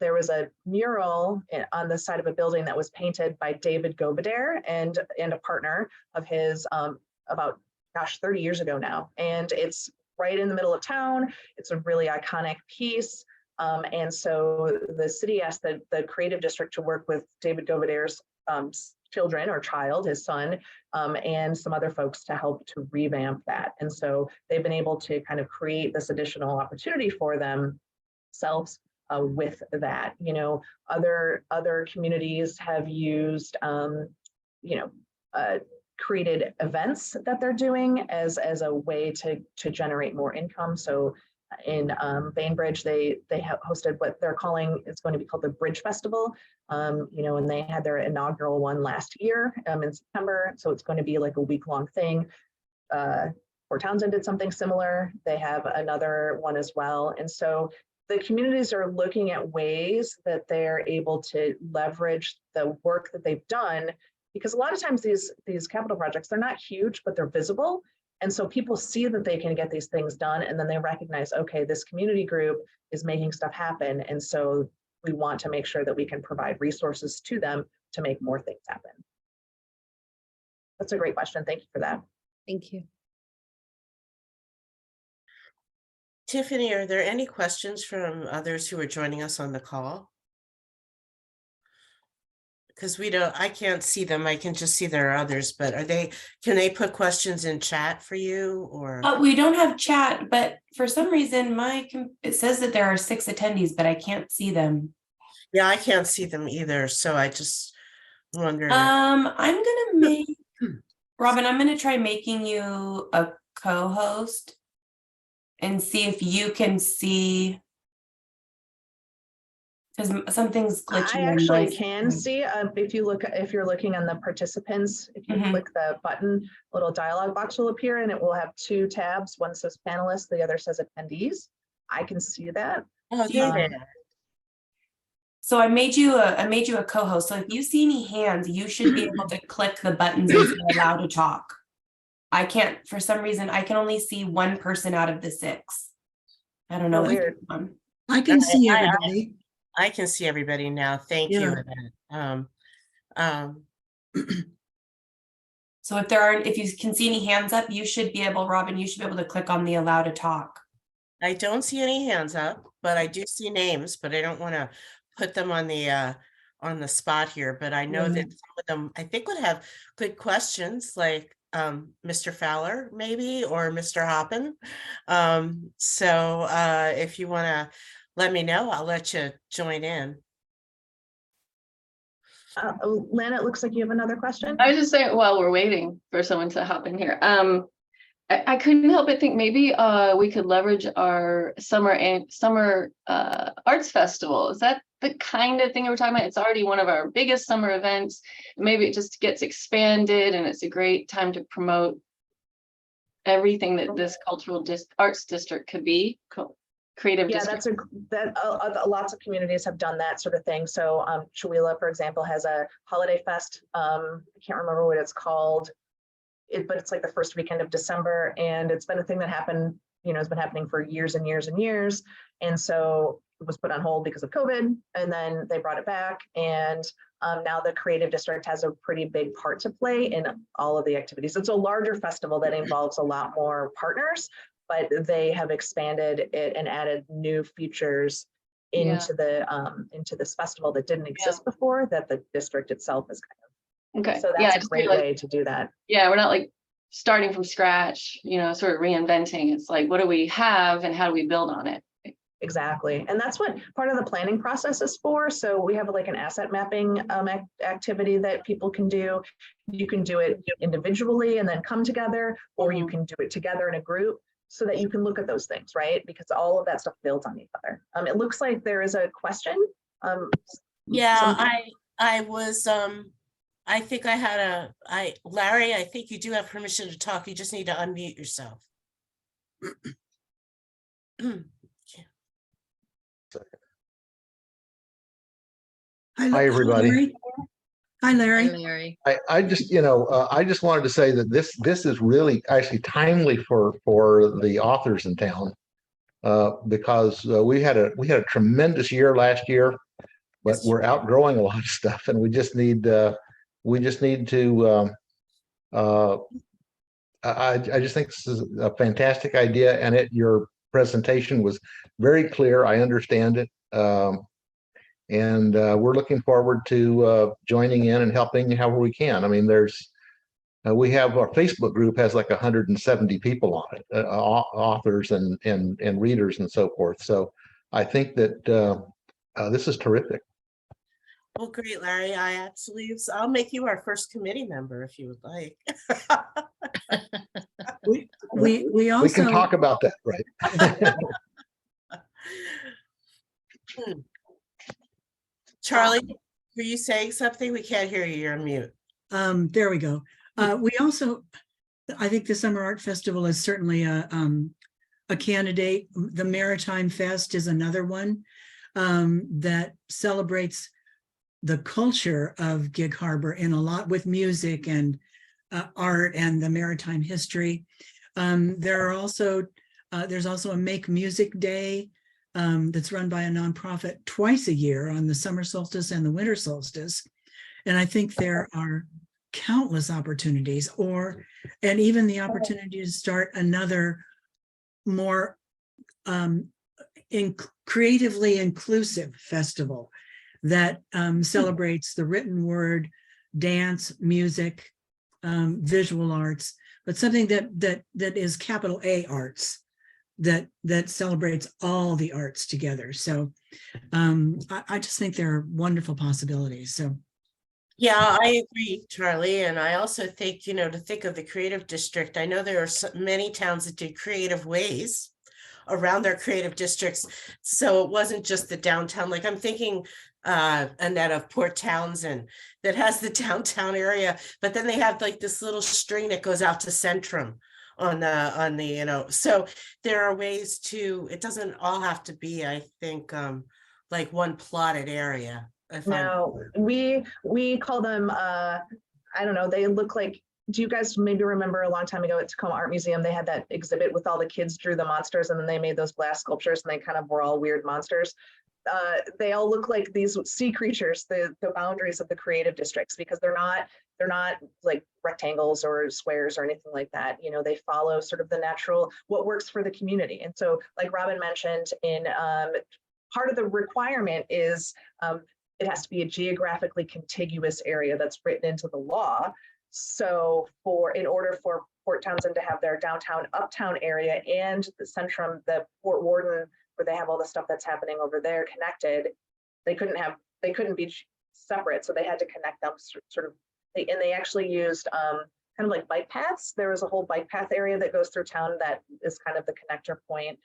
Speaker 7: there was a mural on the side of a building that was painted by David Govader and a partner of his about, 30 years ago now. And it's right in the middle of town. It's a really iconic piece. And so the city asked the creative district to work with David Govader's children or child, his son, and some other folks to help to revamp that. And so they've been able to kind of create this additional opportunity for themselves with that. Other communities have used, created events that they're doing as a way to generate more income. So in Bainbridge, they have hosted what they're calling, it's going to be called the Bridge Festival, and they had their inaugural one last year in September. So it's going to be like a week-long thing. Port Townsend did something similar. They have another one as well. And so the communities are looking at ways that they're able to leverage the work that they've done, because a lot of times these capital projects, they're not huge, but they're visible. And so people see that they can get these things done, and then they recognize, okay, this community group is making stuff happen. And so we want to make sure that we can provide resources to them to make more things happen. That's a great question. Thank you for that.
Speaker 3: Thank you.
Speaker 2: Tiffany, are there any questions from others who are joining us on the call? Because I can't see them. I can just see there are others, but can they put questions in chat for you or?
Speaker 5: We don't have chat, but for some reason, it says that there are 6 attendees, but I can't see them.
Speaker 2: Yeah, I can't see them either, so I just wonder.
Speaker 5: I'm gonna make, Robin, I'm gonna try making you a co-host and see if you can see. Because something's glitching.
Speaker 7: I
Speaker 5: on
Speaker 7: actually
Speaker 5: my
Speaker 7: can
Speaker 5: screen.
Speaker 7: see, if you're looking on the participants, if you
Speaker 5: Mhm.
Speaker 7: click the button, a little dialog box will appear and it will have 2 tabs. One says panelists, the other says attendees. I can see that.
Speaker 2: Oh, there they
Speaker 7: Um,
Speaker 2: are.
Speaker 5: So I made you a co-host. So if you see any hands, you should be able to click the buttons and say allow to talk. I can't, for some reason, I can only see one person out of the 6. I don't know.
Speaker 7: Oh,
Speaker 5: what's
Speaker 7: weird.
Speaker 5: going on.
Speaker 1: I can see
Speaker 2: I-
Speaker 1: everybody.
Speaker 2: I can see everybody now. Thank you,
Speaker 1: Yeah.
Speaker 2: Annette.
Speaker 5: So if you can see any hands up, you should be able, Robin, you should be able to click on the allow to talk.
Speaker 2: I don't see any hands up, but I do see names, but I don't want to put them on the spot here. But I know that
Speaker 1: Yeah.
Speaker 2: some of them, I think, would have good questions, like Mr. Fowler, maybe, or Mr. Hoppen. So if you want to let me know, I'll let you join in.
Speaker 7: Lana, it looks like you have another question.
Speaker 6: I was just saying, while we're waiting for someone to hop in here, I couldn't help but think maybe we could leverage our summer arts festival. Is that the kind of thing we're talking about? It's already one of our biggest summer events. Maybe it just gets expanded, and it's a great time to promote everything that this cultural arts district could be. Creative
Speaker 7: Yeah,
Speaker 6: district.
Speaker 7: lots of communities have done that sort of thing. So Chewelah, for example, has a holiday fest. I can't remember what it's called, but it's like the first weekend of December, and it's been a thing that happened, has been happening for years and years and years. And so it was put on hold because of COVID, and then they brought it back. And now the Creative District has a pretty big part to play in all of the activities. It's a larger festival that involves a lot more partners, but they have expanded it and added new features into this festival that didn't exist before, that the district itself is
Speaker 6: Okay.
Speaker 7: so
Speaker 6: Yeah, I
Speaker 7: that's a
Speaker 6: just
Speaker 7: great
Speaker 6: feel like,
Speaker 7: way to do that.
Speaker 6: yeah, we're not like starting from scratch, sort of reinventing. It's like, what do we have and how do we build on it?
Speaker 7: Exactly. And that's what part of the planning process is for. So we have like an asset mapping activity that people can do. You can do it individually and then come together, or you can do it together in a group so that you can look at those things, right? Because all of that stuff builds on each other. It looks like there is a question.
Speaker 2: Yeah, I was, I think I had Larry, I think you do have permission to talk. You just need to unmute yourself.
Speaker 8: Hi, everybody.
Speaker 1: Larry. Hi, Larry.
Speaker 4: Larry.
Speaker 8: I just, I just wanted to say that this is really actually timely for the authors in town, because we had a tremendous year last year, but we're outgrowing a lot of stuff, and we just need to. I just think this is a fantastic idea, and your presentation was very clear. I understand it. And we're looking forward to joining in and helping however we can. I mean, we have our Facebook group has like 170 people on it, authors and readers and so forth. So I think that this is terrific.
Speaker 2: Well, great, Larry. I'll make you our first committee member if you would like.
Speaker 1: We also
Speaker 8: We can talk about that, right?
Speaker 2: Charlie, were you saying something? We can't hear you. You're on mute.
Speaker 1: There we go. We also, I think the Summer Art Festival is certainly a candidate. The Maritime Fest is another one that celebrates the culture of Gig Harbor in a lot with music and art and the maritime history. There's also a Make Music Day that's run by a nonprofit twice a year on the summer solstice and the winter solstice. And I think there are countless opportunities, and even the opportunity to start another more creatively inclusive festival. that celebrates the written word, dance, music, visual arts, but something that is capital A arts, that celebrates all the arts together. So I just think there are wonderful possibilities. So
Speaker 2: Yeah, I agree, Charlie. And I also think, to think of the creative district, I know there are many towns that do creative ways around their creative districts. So it wasn't just the downtown, like I'm thinking, Annette, of Port Townsend that has the downtown area, but then they have like this little string that goes out to Centrum on the, so there are ways to, it doesn't all have to be, I think, like one plotted area.
Speaker 7: No, we call them, I don't know, they look like, do you guys maybe remember a long time ago at Tacoma Art Museum, they had that exhibit with all the kids drew the monsters and then they made those glass sculptures and they kind of were all weird monsters. They all look like these sea creatures, the boundaries of the creative districts, because they're not like rectangles or squares or anything like that. They follow sort of the natural, what works for the community. And so like Robin mentioned, in part of the requirement is it has to be a geographically contiguous area that's written into the law. So in order for Port Townsend to have their downtown uptown area and the Centrum, the Fort Worden, where they have all the stuff that's happening over there connected, they couldn't be separate. So they had to connect them sort of, and they actually used kind of like bike paths. There was a whole bike path area that goes through town that is kind of the connector point.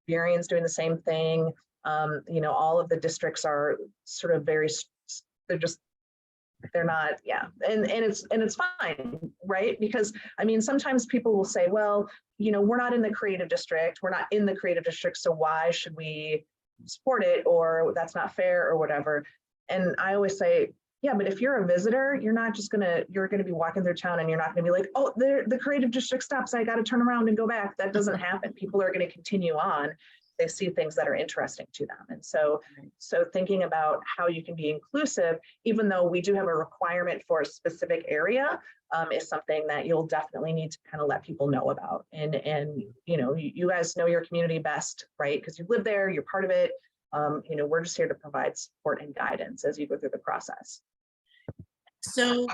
Speaker 7: Burien's doing the same thing. All of the districts are sort of they're not, yeah. And it's fine, right? Because I mean, sometimes people will say, well, we're not in the creative district. We're not in the creative district. So why should we support it? Or that's not fair or whatever. And I always say, yeah, but if you're a visitor, you're going to be walking through town and you're not going to be like, oh, the creative district stops. I got to turn around and go back. That doesn't happen. People are going to continue on. They see things that are interesting to them. And so thinking about how you can be inclusive, even though we do have a requirement for a specific area, is something that you'll definitely need to kind of let people know about. And you guys know your community best, right? Because you live there, you're part of it. We're just here to provide support and guidance as you go through the process.
Speaker 2: So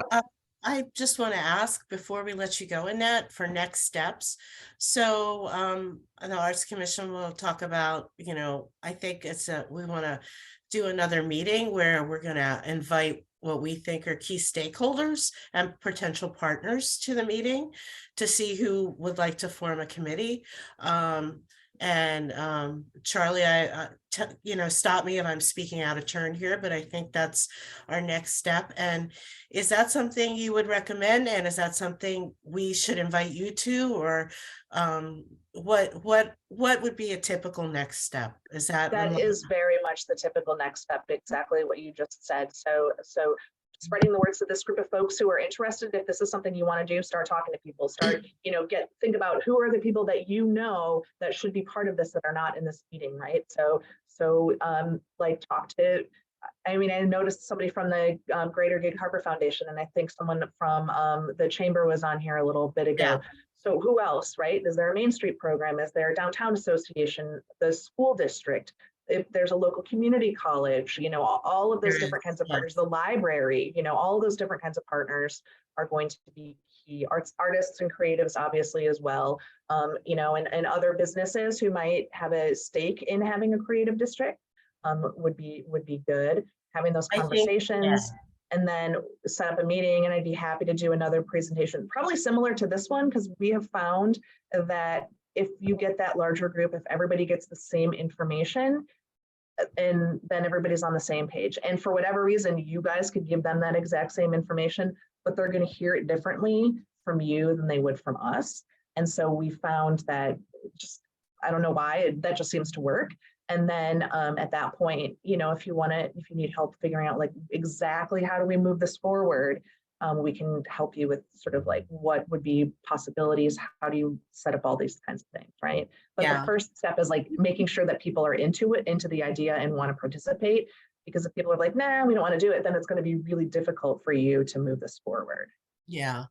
Speaker 2: I just want to ask before we let you go, Annette, for next steps. So the Arts Commission will talk about, I think we want to do another meeting where we're going to invite what we think are key stakeholders and potential partners to the meeting to see who would like to form a committee. Charlie, stop me if I'm speaking out of turn here, but I think that's our next step. And is that something you would recommend? And is that something we should invite you to, or what would be a typical next step?
Speaker 7: That is very much the typical next step, exactly what you just said. So spreading the words to this group of folks who are interested. If this is something you want to do, start talking to people, think about who are the people that that should be part of this that are not in this meeting, right? I noticed somebody from the Greater Gig Harbor Foundation, and I think someone from the Chamber was on here a little bit ago.
Speaker 2: Yeah.
Speaker 7: So who else, right? Is there a Main Street program? Is there a downtown association, the school district? If there's a local community college, all of those different kinds of partners, the library, all those different kinds of partners are going to be key. Artists and creatives, obviously, as well, and other businesses who might have a stake in having a creative district would be good. Having those conversations and then set up a meeting, and I'd be happy to do another presentation, probably similar to this one, because we have found that if you get that larger group, if everybody gets the same information, and then everybody's on the same page. And for whatever reason, you guys could give them that exact same information, but they're going to hear it differently from you than they would from us. And so we found that I don't know why, that just seems to work. And then at that point, if you need help figuring out like exactly how do we move this forward, we can help you with sort of like what would be possibilities, how do you set up all these kinds of things, right? But the first step is like making sure that people are into the idea and want to participate, because if people are like, nah, we don't want to do it, then it's going to be really difficult for you to move this forward.
Speaker 2: Yeah.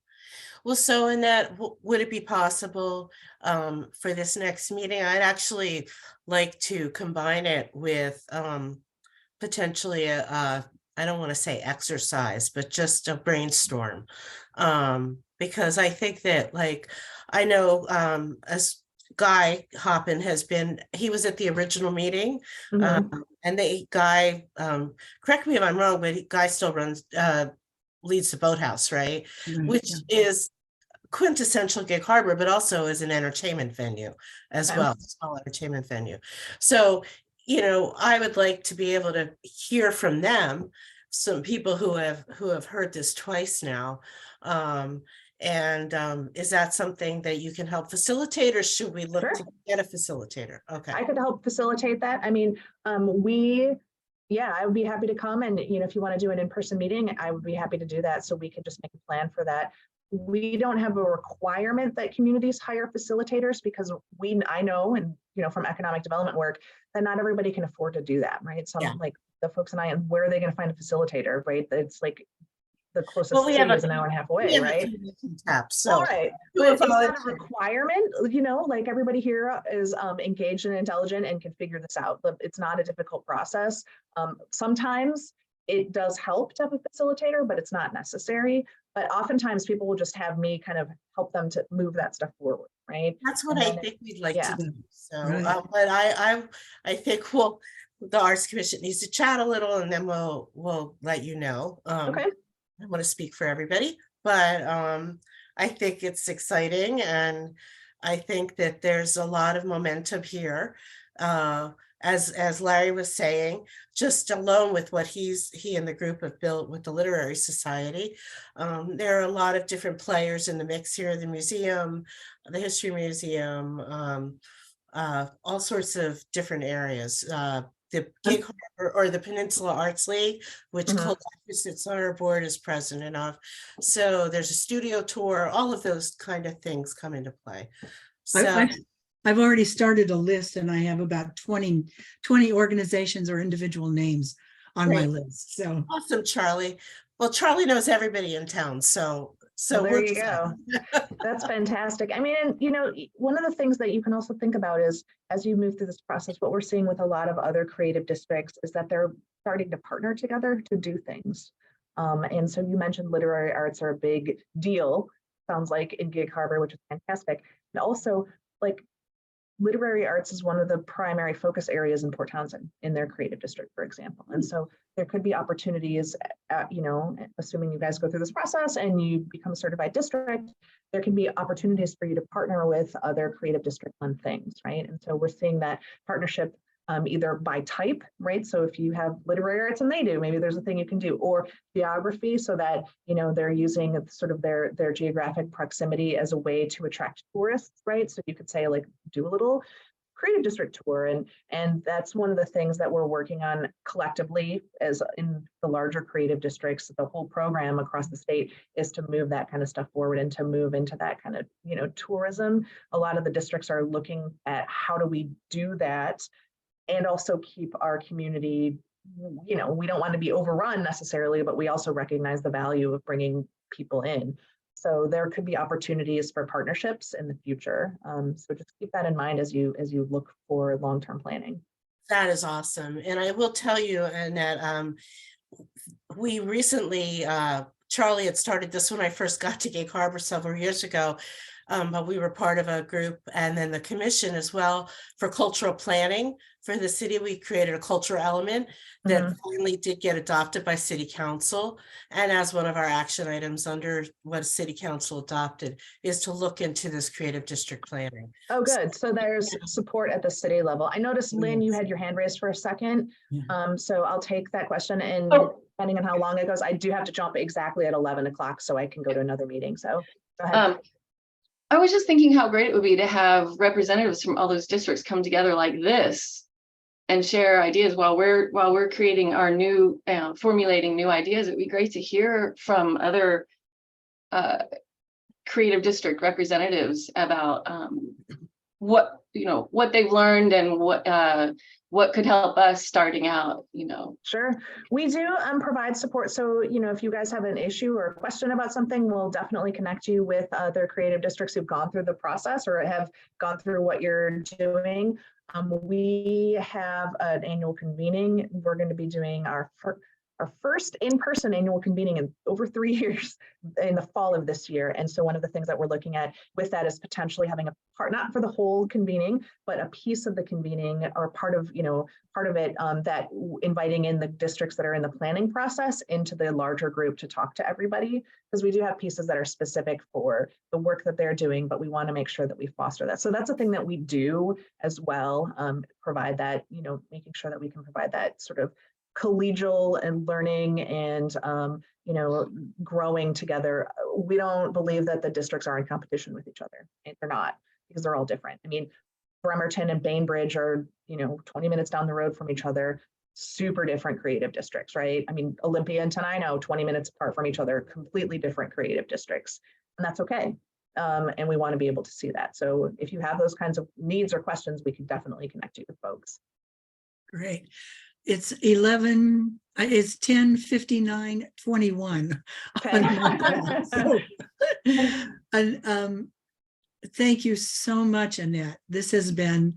Speaker 2: Well, so Annette, would it be possible for this next meeting? I'd actually like to combine it with potentially I don't want to say exercise, but just a brainstorm. Because I think that, like, I know as Guy Hoppin he was at the original meeting.
Speaker 7: Mhm.
Speaker 2: And Guy, correct me if I'm wrong, but Guy still leads the Boathouse, right?
Speaker 1: Right,
Speaker 2: Which
Speaker 1: yeah.
Speaker 2: is quintessential Gig Harbor, but also is an entertainment venue as
Speaker 7: Okay.
Speaker 2: well, small entertainment venue. So, I would like to be able to hear from them, some people who have heard this twice now. Is that something that you can help facilitate, or should we look
Speaker 7: Sure.
Speaker 2: to get a facilitator? Okay.
Speaker 7: I could help facilitate that. I mean, I would be happy to come, and if you want to do an in-person meeting, I would be happy to do that. So we can just make a plan for that. We don't have a requirement that communities hire facilitators, because I know, and from economic development work, that not everybody can afford to do that, right? Some,
Speaker 2: Yeah.
Speaker 7: like the folks and where are they going to find a facilitator, right? It's like the closest
Speaker 2: Well, we have
Speaker 7: city is an hour and a half away, right?
Speaker 2: Tap,
Speaker 7: All
Speaker 2: so
Speaker 7: right,
Speaker 2: do
Speaker 7: but
Speaker 2: a
Speaker 7: it's not a
Speaker 2: volunteer.
Speaker 7: requirement, like everybody here is engaged and intelligent and can figure this out, but it's not a difficult process. Sometimes it does help to have a facilitator, but it's not necessary. But oftentimes people will just have me kind of help them to move that stuff forward, right?
Speaker 2: That's what
Speaker 7: And
Speaker 2: I
Speaker 7: then
Speaker 2: think we'd like
Speaker 7: yeah.
Speaker 2: to do. So,
Speaker 1: Right.
Speaker 2: but I think the Arts Commission needs to chat a little, and then we'll let you know.
Speaker 7: Okay,
Speaker 2: I want to speak for everybody, but I think it's exciting, and I think that there's a lot of momentum here. As Larry was saying, just alone with what he and the group have built with the Literary Society, there are a lot of different players in the mix here. The museum, the History Museum, all sorts of different areas. The Gig Harbor, or the Peninsula Arts League, which
Speaker 7: Mhm.
Speaker 2: Cole sits on our board as president of. So there's a studio tour, all of those kind of things come into play. So
Speaker 1: I've already started a list, and I have about 20 organizations or individual names on my
Speaker 2: Great.
Speaker 1: list. So
Speaker 2: awesome, Charlie. Well, Charlie knows everybody in town, so
Speaker 7: well, there
Speaker 2: we're
Speaker 7: you
Speaker 2: set.
Speaker 7: go. That's fantastic. I mean, and one of the things that you can also think about is, as you move through this process, what we're seeing with a lot of other creative districts is that they're starting to partner together to do things. And so you mentioned literary arts are a big deal, sounds like, in Gig Harbor, which is fantastic. And also, like, literary arts is one of the primary focus areas in Port Townsend in their creative district, for example. And so there could be opportunities, assuming you guys go through this process and you become a certified district, there can be opportunities for you to partner with other creative district on things, right? And so we're seeing that partnership either by type, right? So if you have literary arts and they do, maybe there's a thing you can do, or geography, so that they're using sort of their geographic proximity as a way to attract tourists, right? So you could say, like, do a little creative district tour, and that's one of the things that we're working on collectively as in the larger creative districts. The whole program across the state is to move that kind of stuff forward and to move into that kind of tourism. A lot of the districts are looking at how do we do that and also keep our community, we don't want to be overrun necessarily, but we also recognize the value of bringing people in. So there could be opportunities for partnerships in the future. So just keep that in mind as you look for long-term planning.
Speaker 2: That is awesome. And I will tell you, Annette, we recently, Charlie had started this when I first got to Gig Harbor several years ago. But we were part of a group, and then the commission as well, for cultural planning for the city. We created a cultural element that finally did get adopted by city council. And as one of our action items under what city council adopted is to look into this creative district planning.
Speaker 7: Oh, good. So there's support at the city level. I noticed, Lynn, you had your hand raised for a second.
Speaker 1: Yeah.
Speaker 7: So I'll take that question, and depending on how long it goes, I do have to jump exactly at 11 o'clock so I can go to another meeting. So go ahead.
Speaker 6: I was just thinking how great it would be to have representatives from all those districts come together like this and share ideas while we're creating our new, formulating new ideas. It'd be great to hear from other creative district representatives about what, what they've learned and what could help us starting out,
Speaker 7: Sure. We do provide support. So, if you guys have an issue or a question about something, we'll definitely connect you with other creative districts who've gone through the process or have gone through what you're doing. We have an annual convening. We're going to be doing our first in-person annual convening in over 3 years in the fall of this year. And so one of the things that we're looking at with that is potentially having a part, not for the whole convening, but a piece of the convening or part of it that inviting in the districts that are in the planning process into the larger group to talk to everybody, because we do have pieces that are specific for the work that they're doing, but we want to make sure that we foster that. So that's a thing that we do as well, provide that, making sure that we can provide that sort of collegial and learning and growing together. We don't believe that the districts are in competition with each other. They're not, because they're all different. I mean, Bremerton and Bainbridge are 20 minutes down the road from each other, super different creative districts, right? I mean, Olympia and Tenino, 20 minutes apart from each other, completely different creative districts, and that's okay. And we want to be able to see that. So if you have those kinds of needs or questions, we can definitely connect you with folks.
Speaker 1: Great. It's 10:59:21.
Speaker 7: Okay.
Speaker 1: And thank you so much, Annette. This has been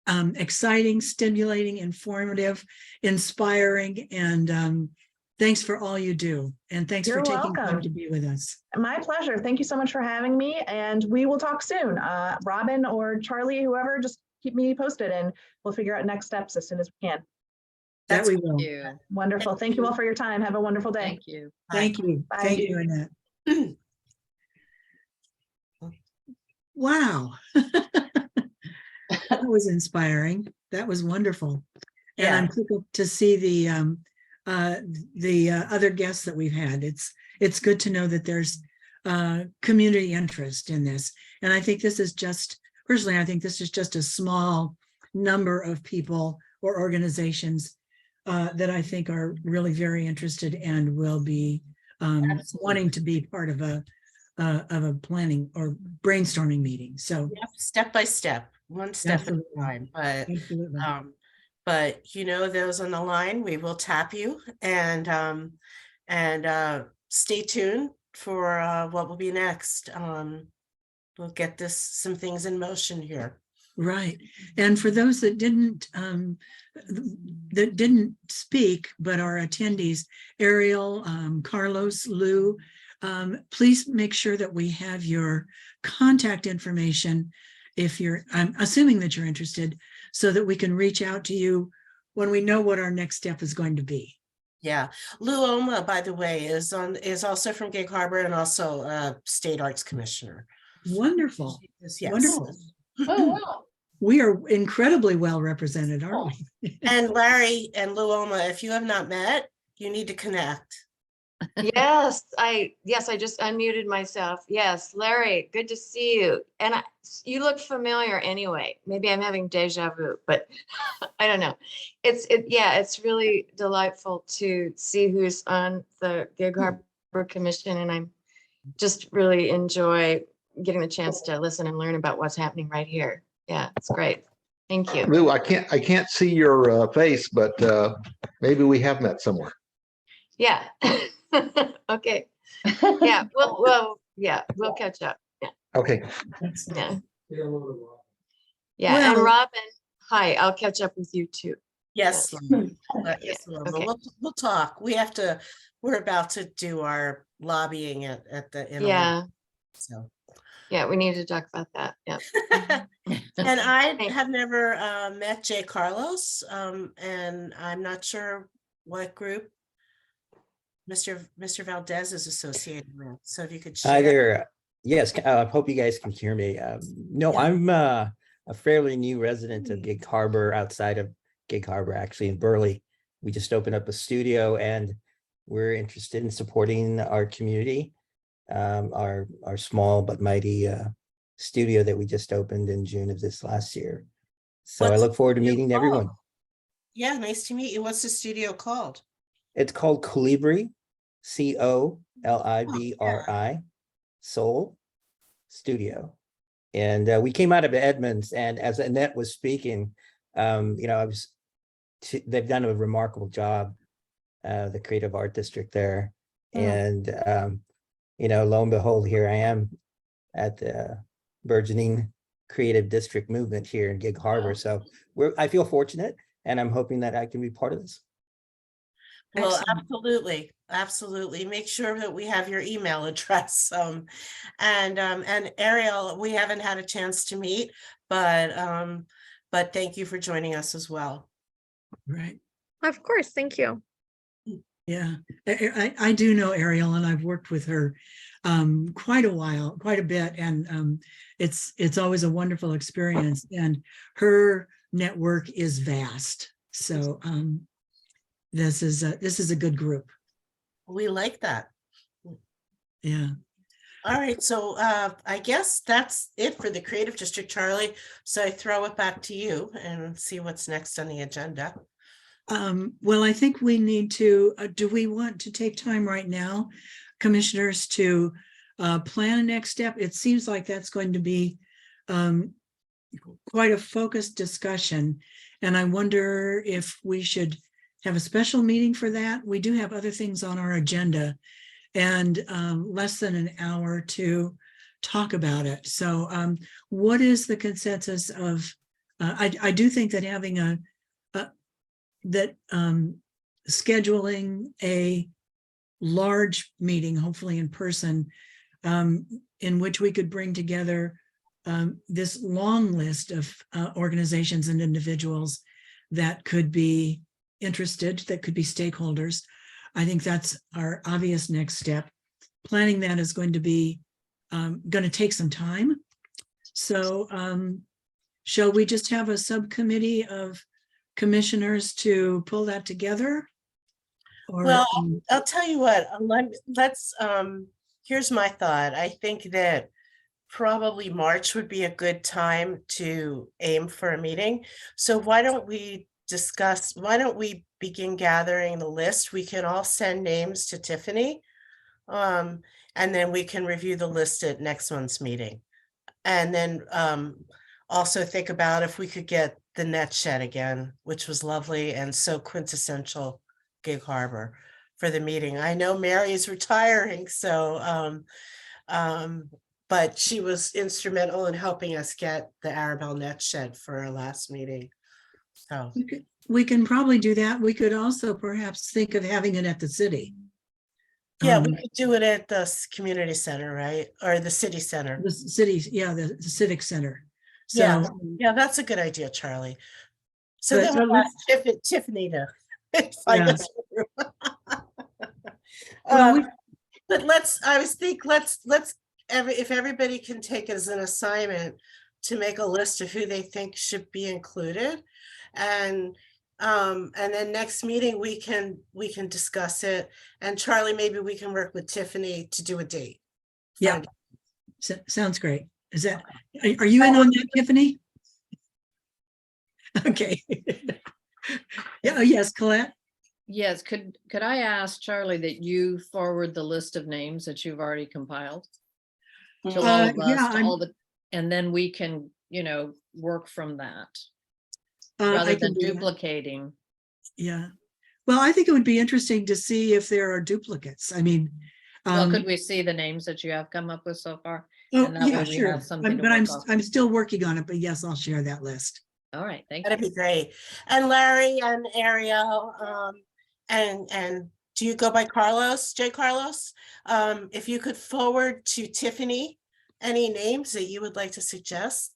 Speaker 1: exciting, stimulating, informative, inspiring, and thanks for all you do. And thanks
Speaker 7: You're
Speaker 1: for taking time
Speaker 7: welcome.
Speaker 1: to be with us.
Speaker 7: My pleasure. Thank you so much for having me, and we will talk soon. Robin or Charlie, whoever, just keep me posted and we'll figure out next steps as soon as we can.
Speaker 1: That
Speaker 2: That's
Speaker 1: we will.
Speaker 4: You.
Speaker 7: Wonderful. Thank you all for your time. Have a wonderful day.
Speaker 4: Thank you.
Speaker 1: Thank you.
Speaker 7: Bye.
Speaker 1: Thank you, Annette. Wow. That was inspiring. That was wonderful. And
Speaker 2: Yeah.
Speaker 1: I'm tickled to see the other guests that we've had. It's good to know that there's community interest in this. And I think this is just, personally, I think this is just a small number of people or organizations that I think are really very interested and will be wanting to be part of a planning or brainstorming meeting. So
Speaker 2: Yep, step by step, one step at a
Speaker 1: Absolutely.
Speaker 2: time,
Speaker 1: absolutely.
Speaker 2: but those on the line, we will tap you and stay tuned for what will be next. We'll get some things in motion here.
Speaker 1: Right. And for those that didn't speak but are attendees, Ariel, Carlos, Lou, please make sure that we have your contact information if I'm assuming that you're interested, so that we can reach out to you when we know what our next step is going to be.
Speaker 2: Yeah, Lou Oma, by the way, is also from Gig Harbor and also a state arts commissioner.
Speaker 1: Wonderful.
Speaker 2: Yes.
Speaker 1: Wonderful.
Speaker 6: Oh, wow.
Speaker 1: We are incredibly well represented, aren't we?
Speaker 2: And Larry and Lou Oma, if you have not met, you need to connect.
Speaker 9: Yes, I just unmuted myself. Yes, Larry, good to see you. And you look familiar anyway. Maybe I'm having deja vu, but I don't know. It's really delightful to see who's on the Gig Harbor Commission, and I'm just really enjoy getting the chance to listen and learn about what's happening right here. Yeah, it's great. Thank you.
Speaker 8: Lou, I can't see your face, but maybe we have met somewhere.
Speaker 9: Yeah. Okay. Yeah. We'll catch up.
Speaker 8: Okay.
Speaker 9: Yeah. Yeah.
Speaker 1: Well-
Speaker 9: And Robin, hi, I'll catch up with you too.
Speaker 2: Yes, Lou. Yes, Lou Oma.
Speaker 9: okay.
Speaker 2: We'll talk. We're about to do our lobbying at the.
Speaker 9: Yeah.
Speaker 2: So.
Speaker 9: Yeah, we need to talk about that. Yeah.
Speaker 2: And I
Speaker 9: Thanks.
Speaker 2: have never met Jay Carlos, and I'm not sure what group Mr. Valdez is associated with. So if you could
Speaker 10: Hi
Speaker 2: share.
Speaker 10: there. Yes, I hope you guys can hear me. No,
Speaker 2: Yeah.
Speaker 10: I'm a fairly new resident of Gig Harbor, outside of Gig Harbor, actually in Burley. We just opened up a studio and we're interested in supporting our community, our small but mighty studio that we just opened in June of this last year. So I
Speaker 2: What's
Speaker 10: look forward to
Speaker 2: the
Speaker 10: meeting
Speaker 2: studio
Speaker 10: everyone.
Speaker 2: called? Yeah, nice to meet you. What's the studio called?
Speaker 10: It's called Colibri, Colibri, Soul Studio And we came out of Edmonds, and as Annette was speaking, they've done a remarkable job, the Creative Art District there. And, lo and behold, here I am at the burgeoning creative district movement here in Gig Harbor. So I feel fortunate, and I'm hoping that I can be part of this.
Speaker 2: Well,
Speaker 1: Excellent.
Speaker 2: absolutely, absolutely. Make sure that we have your email address. And Ariel, we haven't had a chance to meet, but thank you for joining us as well.
Speaker 1: Right.
Speaker 9: Of course, thank you.
Speaker 1: Yeah, I do know Ariel, and I've worked with her quite a bit, and it's always a wonderful experience, and her network is vast. So this is a good group.
Speaker 2: We like that.
Speaker 1: Yeah.
Speaker 2: All right, so I guess that's it for the Creative District, Charlie. So I throw it back to you and see what's next on the agenda.
Speaker 1: Well, I think we need to, do we want to take time right now, commissioners, to plan a next step? It seems like that's going to be quite a focused discussion. And I wonder if we should have a special meeting for that. We do have other things on our agenda, and less than an hour to talk about it. So what is the consensus of, I do think that having scheduling a large meeting, hopefully in person, in which we could bring together this long list of organizations and individuals that could be interested, that could be stakeholders. I think that's our obvious next step. Planning that is going to take some time. So shall we just have a subcommittee of commissioners to pull that together? Or,
Speaker 2: Well, I'll tell you what, here's my thought. I think that probably March would be a good time to aim for a meeting. So why don't we begin gathering the list? We can all send names to Tiffany. And then we can review the list at next month's meeting. And then also think about if we could get the net shed again, which was lovely and so quintessential Gig Harbor for the meeting. I know Mary is retiring, so but she was instrumental in helping us get the Arabelle net shed for our last meeting. So
Speaker 1: we can probably do that. We could also perhaps think of having it at the city.
Speaker 2: yeah, we could do it at the community center, right? Or the city center.
Speaker 1: The city, yeah, the civic center. So
Speaker 2: Yeah, yeah, that's a good idea, Charlie. So
Speaker 1: But-
Speaker 2: then we'll ask Tiffany to find
Speaker 1: Yeah.
Speaker 2: us.
Speaker 1: Well,
Speaker 2: But if everybody can take as an assignment to make a list of who they think should be included, and then next meeting we can discuss it. And Charlie, maybe we can work with Tiffany to do a date.
Speaker 1: Yeah. Sounds great. Is that, are you in on that, Tiffany? Okay. Yeah, yes, Colette.
Speaker 4: Yes, could I ask Charlie that you forward the list of names that you've already compiled? To all of
Speaker 1: yeah,
Speaker 4: us, to all the, and then we can, work from that,
Speaker 1: I
Speaker 4: rather
Speaker 1: can
Speaker 4: than
Speaker 1: do that.
Speaker 4: duplicating.
Speaker 1: Yeah. Well, I think it would be interesting to see if there are duplicates. I mean,
Speaker 4: Well, could we see the names that you have come up with so far?
Speaker 1: oh,
Speaker 4: and that
Speaker 1: yeah,
Speaker 4: way we
Speaker 1: sure.
Speaker 4: have something to
Speaker 1: But
Speaker 4: work off.
Speaker 1: I'm still working on it, but yes, I'll share that list.
Speaker 4: All right, thank
Speaker 2: That'd
Speaker 4: you.
Speaker 2: be great. And Larry and Ariel, and do you go by Carlos, J. Carlos? If you could forward to Tiffany any names that you would like to suggest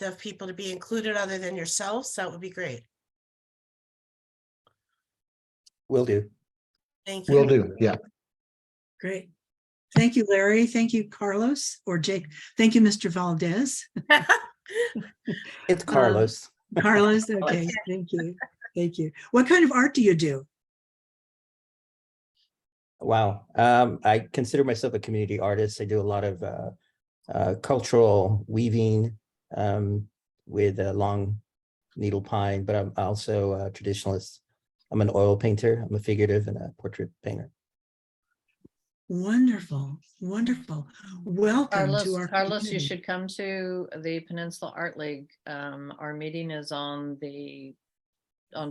Speaker 2: of people to be included other than yourselves, that would be great.
Speaker 10: Will do.
Speaker 2: Thank you.
Speaker 8: Will do, yeah.
Speaker 1: Great. Thank you, Larry. Thank you, Carlos, or Jake. Thank you, Mr. Valdez.
Speaker 10: It's Carlos.
Speaker 1: Carlos, okay, thank you. Thank you. What kind of art do you do?
Speaker 10: Wow. I consider myself a community artist. I do a lot of cultural weaving with a long needle pine, but I'm also a traditionalist. I'm an oil painter. I'm a figurative and a portrait painter.
Speaker 1: Wonderful, wonderful. Welcome to our
Speaker 4: Carlos, you
Speaker 1: community.
Speaker 4: should come to the Peninsula Art League. Our meeting is on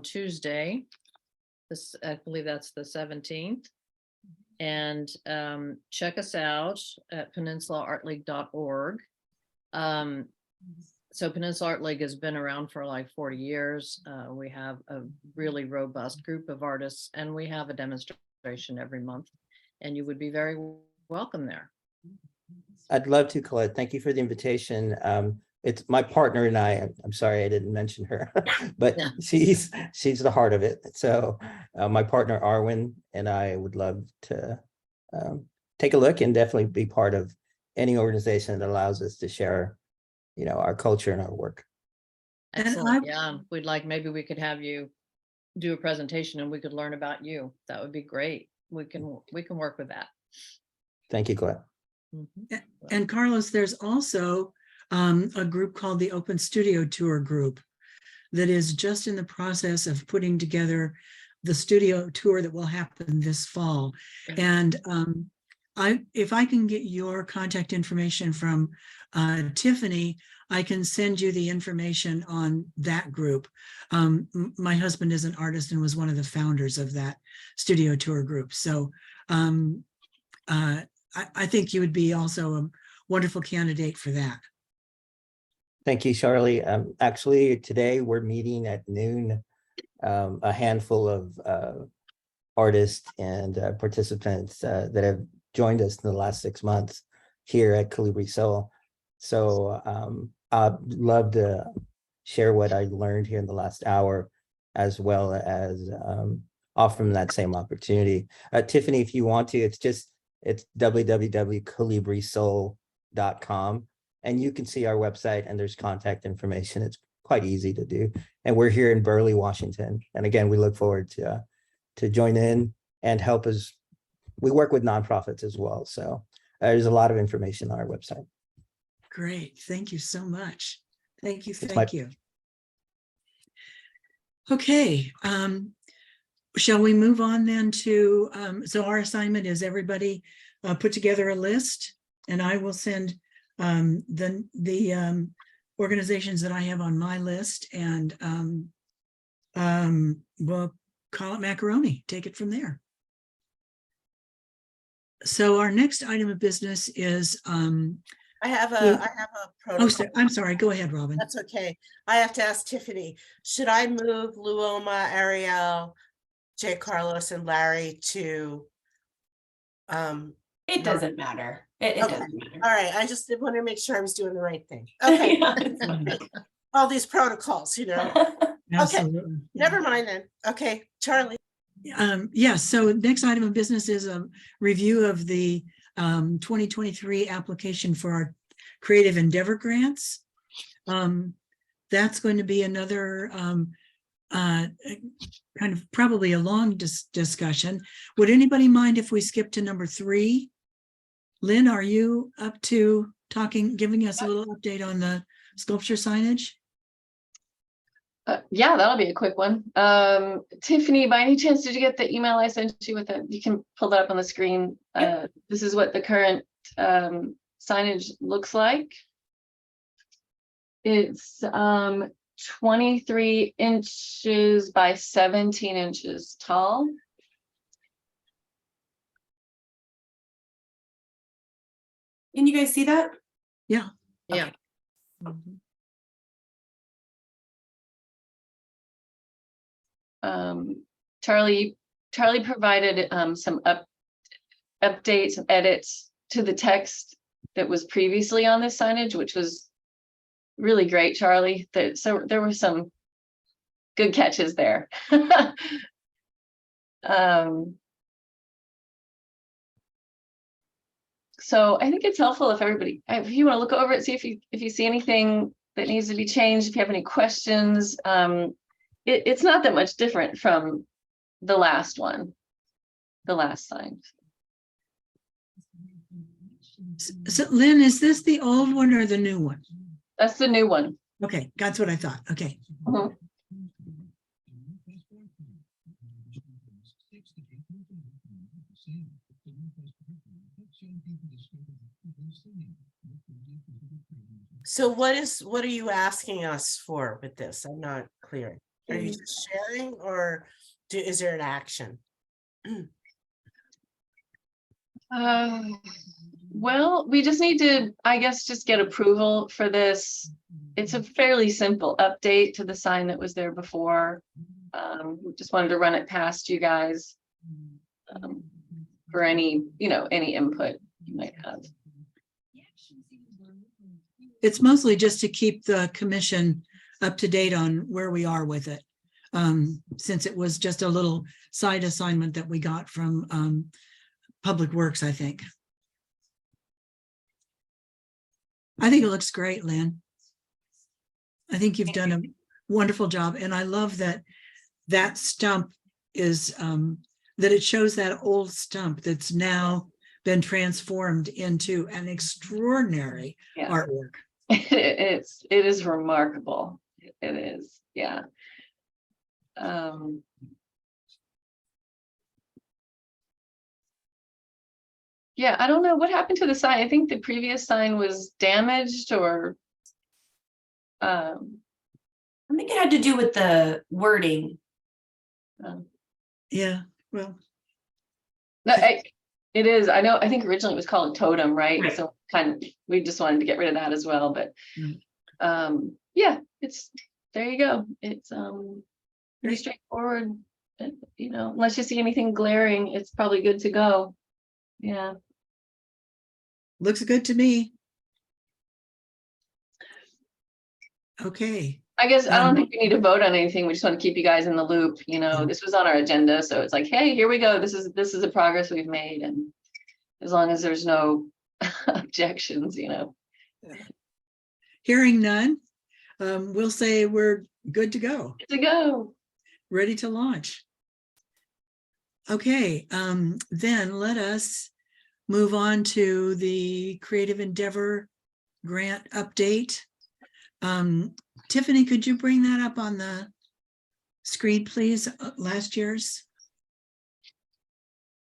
Speaker 4: Tuesday. This, I believe that's the 17th. And check us out at peninsulaartleague.org. So Peninsula Art League has been around for like 40 years. We have a really robust group of artists, and we have a demonstration every month, and you would be very welcome there.
Speaker 10: I'd love to, Colette. Thank you for the invitation. It's my partner and I'm sorry I didn't mention her, but
Speaker 4: Yeah.
Speaker 10: she's the heart of it. So my partner Arwen and I would love to take a look and definitely be part of any organization that allows us to share, our culture and our work.
Speaker 1: And
Speaker 4: Excellent.
Speaker 1: I-
Speaker 4: Yeah, maybe we could have you do a presentation and we could learn about you. That would be great. We can work with that.
Speaker 10: Thank you, Colette.
Speaker 4: Mhm.
Speaker 1: And Carlos, there's also a group called the Open Studio Tour Group that is just in the process of putting together the studio tour that will happen this fall. And if I can get your contact information from Tiffany, I can send you the information on that group. My husband is an artist and was one of the founders of that studio tour group. So I think you would be also a wonderful candidate for that.
Speaker 10: Thank you, Charlie. Actually, today we're meeting at noon, a handful of artists and participants that have joined us in the last 6 months here at Colibri Soul. So I'd love to share what I learned here in the last hour, as well as offer them that same opportunity. Tiffany, if you want to, it's www.colibrisoul.com. And you can see our website and there's contact information. It's quite easy to do. And we're here in Burley, Washington. And again, we look forward to join in and help us. We work with nonprofits as well. So there's a lot of information on our website.
Speaker 1: Great. Thank you so much. Thank you.
Speaker 10: my-
Speaker 1: Thank you. Okay. Shall we move on then to, so our assignment is everybody put together a list, and I will send the organizations that I have on my list, and we'll call it macaroni, take it from there. So our next item of business is,
Speaker 2: I have
Speaker 1: Yeah.
Speaker 2: a protocol.
Speaker 1: I'm sorry, go ahead, Robin.
Speaker 2: That's okay. I have to ask Tiffany, should I move Luoma, Ariel, Jay Carlos, and Larry to?
Speaker 5: It doesn't matter. It
Speaker 2: Okay.
Speaker 5: doesn't matter.
Speaker 2: All right, I just did want to make sure I was doing the right thing. Okay,
Speaker 5: Yeah, it's fine.
Speaker 2: all these protocols,
Speaker 1: Absolutely. Yeah.
Speaker 2: never mind then. Okay, Charlie.
Speaker 1: Yes, so next item of business is a review of the 2023 application for our Creative Endeavor grants. That's going to be another kind of probably a long discussion. Would anybody mind if we skip to number 3? Lynn, are you up to giving us a little update on the sculpture signage?
Speaker 6: Yeah, that'll be a quick one. Tiffany, by any chance, did you get the email I sent you with it? You can pull that up on the screen. This is what the current signage looks like. It's 23 inches by 17 inches tall.
Speaker 5: Can you guys see that?
Speaker 4: Yeah.
Speaker 5: Okay.
Speaker 4: Mhm.
Speaker 6: Charlie provided some updates and edits to the text that was previously on this signage, which was really great, Charlie. So there were some good catches there. So I think it's helpful if you want to look over it, see if you see anything that needs to be changed, if you have any questions. It's not that much different from the last one, the last sign.
Speaker 1: So Lynn, is this the old one or the new one?
Speaker 6: That's the new one.
Speaker 1: Okay, that's what I thought. Okay.
Speaker 6: Mhm.
Speaker 2: So what are you asking us for with this? I'm not clear. Are you just sharing or is there an action?
Speaker 6: Well, we just need to, I guess, just get approval for this. It's a fairly simple update to the sign that was there before. We just wanted to run it past you guys. For any, any input you might have.
Speaker 1: It's mostly just to keep the commission up to date on where we are with it. Since it was just a little side assignment that we got from Public Works, I think. I think it looks great, Lynn. I think you've done a wonderful job. And I love that that stump is, that it shows that old stump that's now been transformed into an extraordinary
Speaker 6: Yeah.
Speaker 1: artwork.
Speaker 6: It is remarkable. It is, yeah. Yeah, I don't know what happened to the sign. I think the previous sign was damaged or
Speaker 5: I think it had to do with the wording.
Speaker 1: Yeah, well,
Speaker 6: no, it is. I know. I think originally it was called a totem, right?
Speaker 5: Right.
Speaker 6: So we just wanted to get rid of that as well. But
Speaker 1: Mm.
Speaker 6: yeah, there you go. It's pretty
Speaker 1: Great.
Speaker 6: straightforward. Unless you see anything glaring, it's probably good to go. Yeah.
Speaker 1: looks good to me. Okay,
Speaker 6: I guess I don't
Speaker 1: Um,
Speaker 6: think we need to vote on anything. We just want to keep you guys in the loop. This was on our agenda, so it's like, hey, here we go. This is the progress we've made, and as long as there's no objections,
Speaker 1: hearing none, we'll say we're good to go,
Speaker 6: good to go.
Speaker 1: ready to launch. Okay, then let us move on to the Creative Endeavor grant update. Tiffany, could you bring that up on the screen, please? Last year's.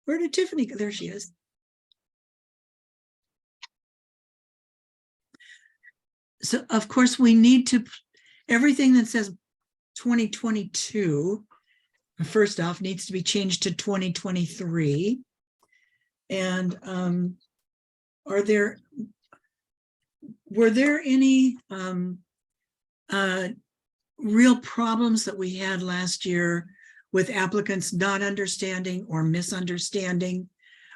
Speaker 1: Where did Tiffany go? There she is. So of course we need to, everything that says 2022, first off, needs to be changed to 2023. And were there any real problems that we had last year with applicants not understanding or misunderstanding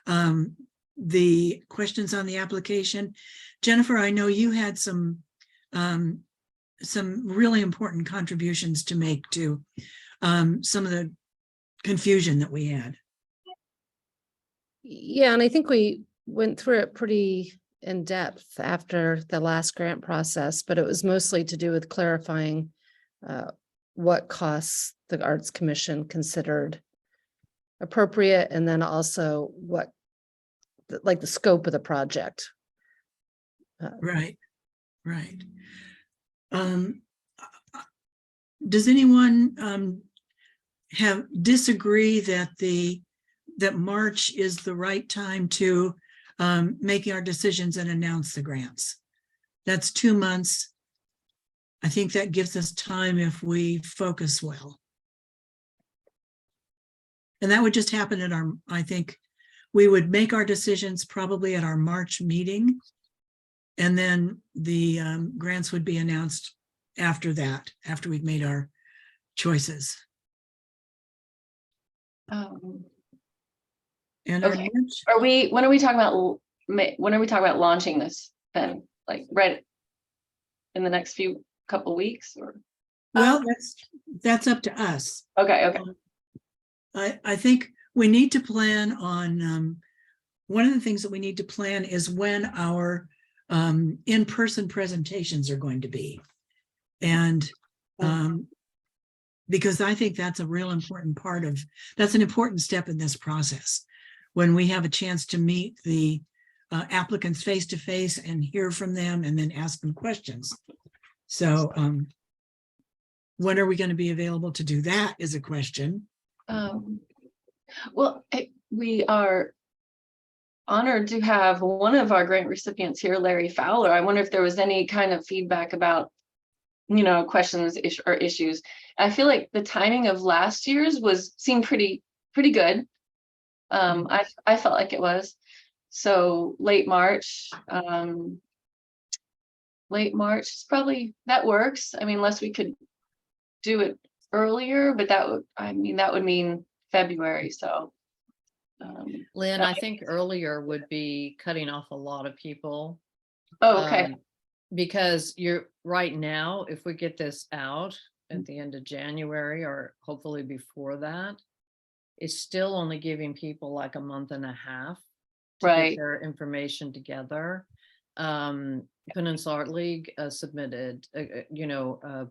Speaker 1: the questions on the application? Jennifer, I know you had some really important contributions to make to some of the confusion that we had.
Speaker 3: Yeah, and I think we went through it pretty in depth after the last grant process, but it was mostly to do with clarifying what costs the Arts Commission considered appropriate, and then also what, like the scope of the project.
Speaker 1: Right. Does anyone disagree that March is the right time to make our decisions and announce the grants? That's 2 months. I think that gives us time if we focus well. And that would just happen at I think we would make our decisions probably at our March meeting. And then the grants would be announced after that, after we've made our choices. And our
Speaker 6: Okay.
Speaker 1: March-
Speaker 6: When are we talking about launching this then? Like right in the next couple weeks or?
Speaker 1: well, that's up to us.
Speaker 6: Okay.
Speaker 1: I think we need to plan on, one of the things that we need to plan is when our in-person presentations are going to be. And because I think that's a real important that's an important step in this process. When we have a chance to meet the applicants face to face and hear from them and then ask them questions. So when are we going to be available to do that is a question.
Speaker 6: Well, we are honored to have one of our grant recipients here, Larry Fowler. I wonder if there was any kind of feedback about, questions or issues. I feel like the timing of last year's seemed pretty good. I felt like it was. So late March is probably, that works. I mean, unless we could do it earlier, but that would mean February, so.
Speaker 4: Lynn, I think earlier would be cutting off a lot of people.
Speaker 6: Oh, okay.
Speaker 4: Because you're right now, if we get this out at the end of January or hopefully before that, it's still only giving people like a month and a half to
Speaker 6: Right.
Speaker 4: get their information together. Peninsula Art League submitted,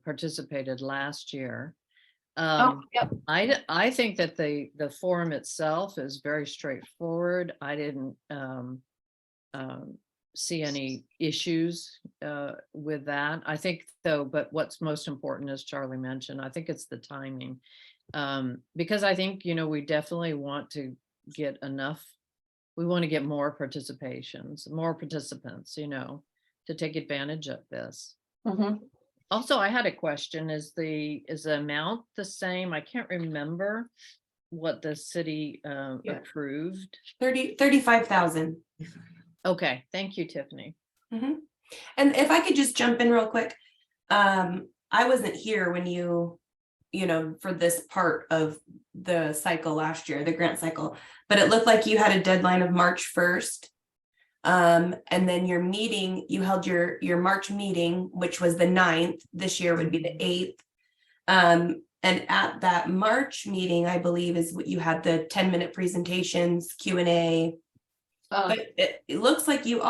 Speaker 4: participated last year.
Speaker 6: Yep.
Speaker 4: I think that the forum itself is very straightforward. I didn't see any issues with that. I think though, but what's most important, as Charlie mentioned, I think it's the timing. Because I think, we definitely want to get enough, we want to get more participants, to take advantage of this.
Speaker 6: Mhm.
Speaker 4: Also, I had a question, is the amount the same? I can't remember what the city approved.
Speaker 5: 35,000.
Speaker 4: Okay, thank you, Tiffany.
Speaker 5: And if I could just jump in real quick, I wasn't here when for this part of the cycle last year, the grant cycle, but it looked like you had a deadline of March 1st. And then your meeting, you held your March meeting, which was the 9th. This year would be the 8th. And at that March meeting, I believe is what you had the 10-minute presentations, Q&A. But it looks like you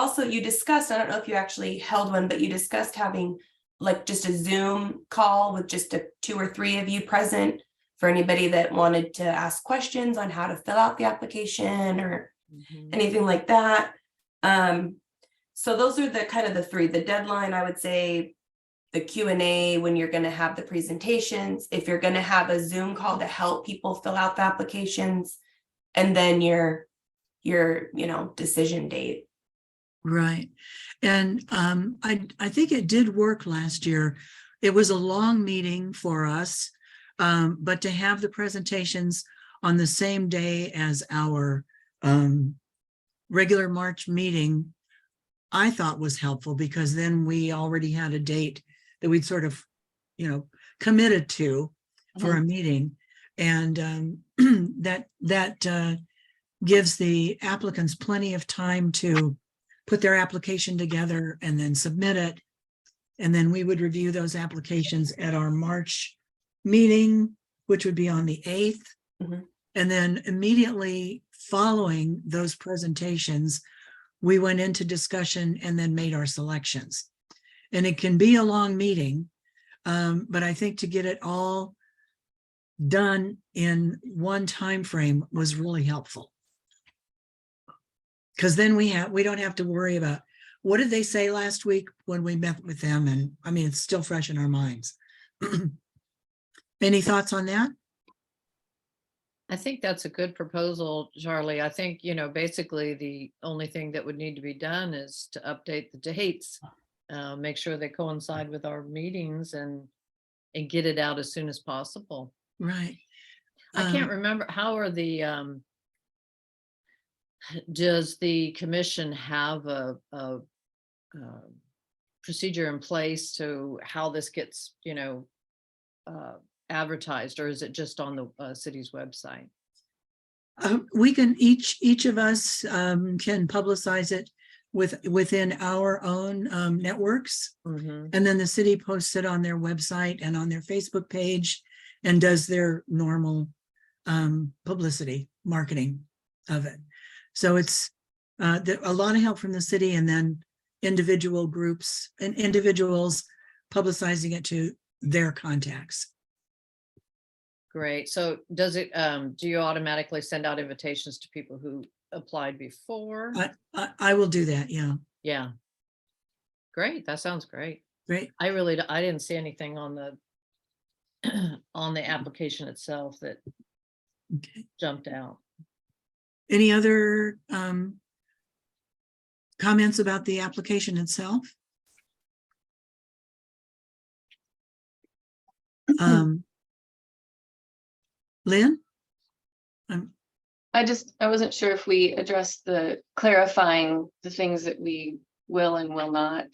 Speaker 5: discussed, I don't know if you actually held one, but you discussed having like just a Zoom call with just 2 or 3 of you present for anybody that wanted to ask questions on how to fill out the application or anything like that. So those are the kind of the 3, the deadline, I would say, the Q&A when you're going to have the presentations, if you're going to have a Zoom call to help people fill out the applications, and then your decision date.
Speaker 1: Right. And I think it did work last year. It was a long meeting for us, but to have the presentations on the same day as our regular March meeting, I thought was helpful, because then we already had a date that we'd sort of, committed to for a meeting. And that gives the applicants plenty of time to put their application together and then submit it. And then we would review those applications at our March meeting, which would be on the 8th. And then immediately following those presentations, we went into discussion and then made our selections. And it can be a long meeting, but I think to get it all done in one time frame was really helpful. Because then we don't have to worry about what did they say last week when we met with them. And I mean, it's still fresh in our minds. Any thoughts on that?
Speaker 4: I think that's a good proposal, Charlie. I think, basically the only thing that would need to be done is to update the dates, make sure they coincide with our meetings and get it out as soon as possible.
Speaker 1: Right.
Speaker 4: I can't remember, how are the, does the commission have a procedure in place to how this gets, advertised, or is it just on the city's website?
Speaker 1: We can each of us can publicize it within our own networks, and then the city posts it on their website and on their Facebook page and does their normal publicity marketing of it. So it's a lot of help from the city, and then individual groups and individuals publicizing it to their contacts.
Speaker 4: Great. So does it, do you automatically send out invitations to people who applied before?
Speaker 1: I will do that. Yeah.
Speaker 4: Yeah. Great. That sounds great.
Speaker 1: Great.
Speaker 4: I didn't see anything on the on the application itself that
Speaker 1: Okay.
Speaker 4: jumped out.
Speaker 1: Any other comments about the application itself? Lynn?
Speaker 6: I wasn't sure if we addressed the clarifying the things that we will and will not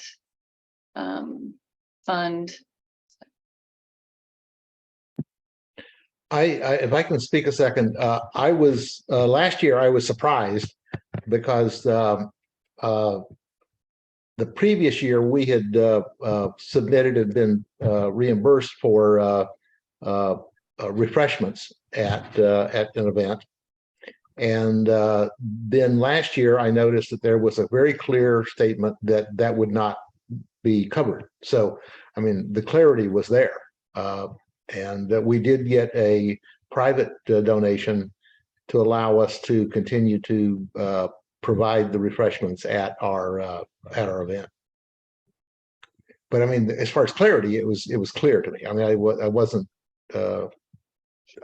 Speaker 6: fund.
Speaker 8: If I can speak a second, I was, last year I was surprised because the previous year we had submitted and been reimbursed for refreshments at an event. And then last year I noticed that there was a very clear statement that that would not be covered. So, I mean, the clarity was there. And that we did get a private donation to allow us to continue to provide the refreshments at our event. But I mean, as far as clarity, it was clear to me. I mean, I wasn't.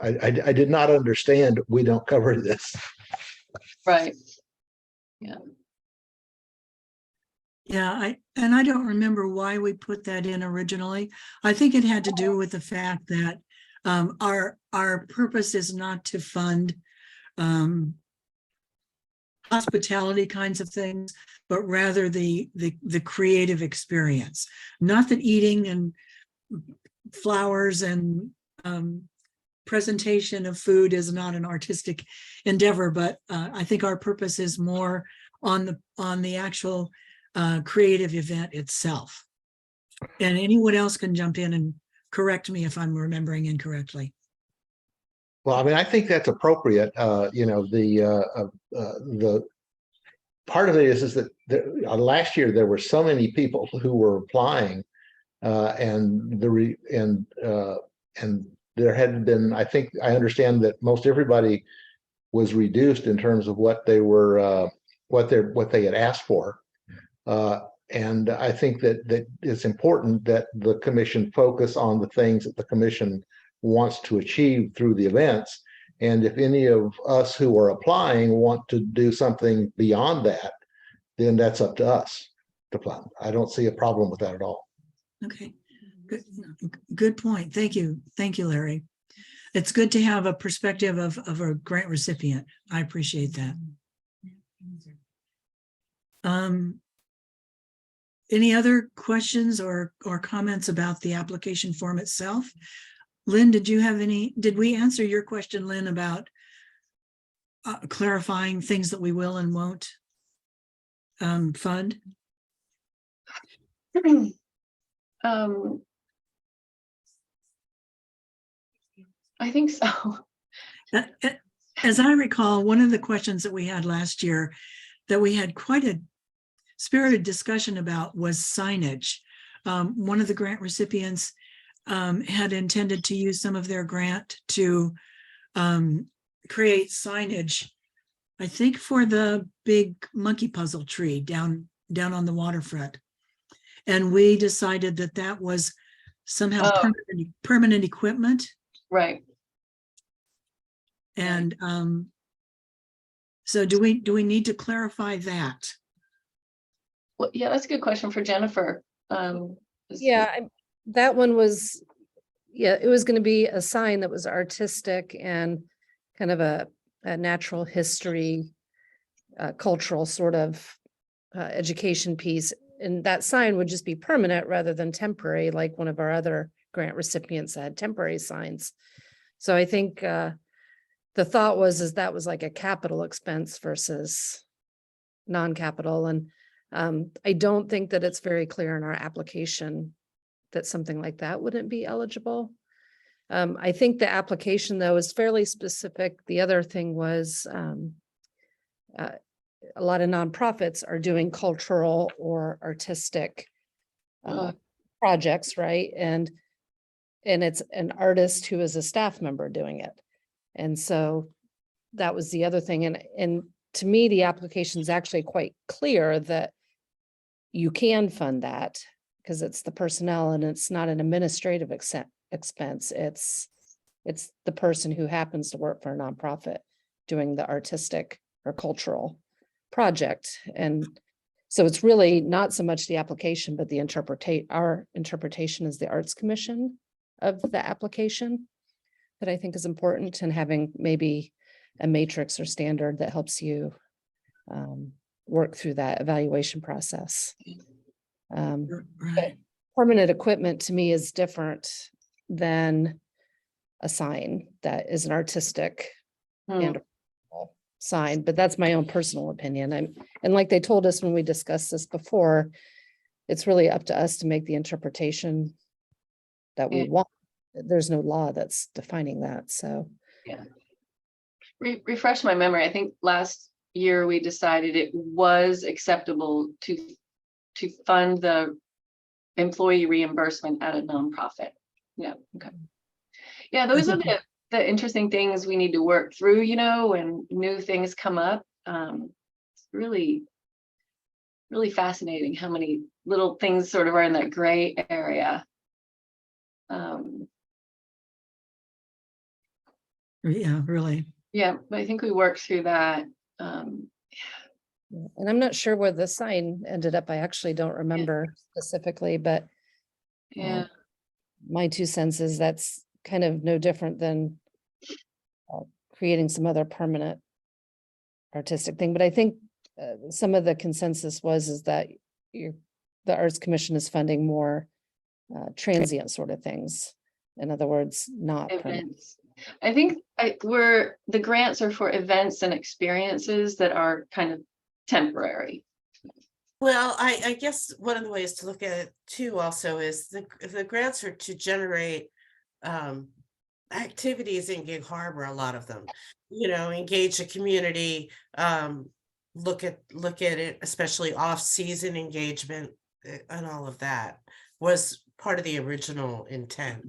Speaker 8: I did not understand. We don't cover this.
Speaker 6: Right.
Speaker 1: Yeah, I don't remember why we put that in originally. I think it had to do with the fact that our purpose is not to fund hospitality kinds of things, but rather the creative experience. Not that eating and flowers and presentation of food is not an artistic endeavor, but I think our purpose is more on the actual creative event itself. And anyone else can jump in and correct me if I'm remembering incorrectly.
Speaker 8: Well, I mean, I think that's appropriate. You know, the part of it is that last year there were so many people who were applying, and there had been, I think, I understand that most everybody was reduced in terms of what they were, what they had asked for. And I think that it's important that the commission focus on the things that the commission wants to achieve through the events. And if any of us who are applying want to do something beyond that, then that's up to us to fund. I don't see a problem with that at all.
Speaker 1: Okay, good point. Thank you. Thank you, Larry. It's good to have a perspective of a grant recipient. I appreciate that. Any other questions or comments about the application form itself? Lynn, did we answer your question, Lynn, about clarifying things that we will and won't fund?
Speaker 6: I think so.
Speaker 1: As I recall, one of the questions that we had last year that we had quite a spirited discussion about was signage. One of the grant recipients had intended to use some of their grant to create signage, I think for the big monkey puzzle tree down on the waterfront. And we decided that that was somehow permanent equipment.
Speaker 6: Right.
Speaker 1: And so do we need to clarify that?
Speaker 6: Well, yeah, that's a good question for Jennifer.
Speaker 3: That one was, it was going to be a sign that was artistic and kind of a natural history, cultural sort of education piece. And that sign would just be permanent rather than temporary, like one of our other grant recipients had temporary signs. So I think the thought was that was like a capital expense versus non-capital. And I don't think that it's very clear in our application that something like that wouldn't be eligible. I think the application, though, is fairly specific. The other thing was a lot of nonprofits are doing cultural or artistic projects, right? And it's an artist who is a staff member doing it. And so that was the other thing. And to me, the application is actually quite clear that you can fund that because it's the personnel and it's not an administrative expense. It's the person who happens to work for a nonprofit doing the artistic or cultural project. And So it's really not so much the application, but our interpretation as the Arts Commission of the application that I think is important, and having maybe a matrix or standard that helps you work through that evaluation process.
Speaker 1: Right.
Speaker 3: Permanent equipment to me is different than a sign that is an artistic and sign, but that's my own personal opinion. And like they told us when we discussed this before, it's really up to us to make the interpretation that we
Speaker 6: Yeah.
Speaker 3: want. There's no law that's defining that, so.
Speaker 6: Refresh my memory. I think last year we decided it was acceptable to fund the employee reimbursement at a nonprofit. Yeah, okay. Yeah, those are the interesting things we need to work through, you know, when new things come up. It's really, really fascinating how many little things sort of are in that gray area.
Speaker 1: Yeah, really.
Speaker 6: Yeah, but I think we worked through that.
Speaker 3: And I'm not sure where the sign ended up. I actually don't remember specifically, but
Speaker 6: Yeah,
Speaker 3: my 2 cents is that's kind of no different than creating some other permanent artistic thing. But I think some of the consensus is that the Arts Commission is funding more transient sort of things. In other words, not permanent.
Speaker 6: events. I think the grants are for events and experiences that are kind of temporary.
Speaker 2: Well, I guess one of the ways to look at it too also is the grants are to generate activities in Gig Harbor, a lot of them, you know, engage the community, look at it, especially off-season engagement and all of that was part of the original intent.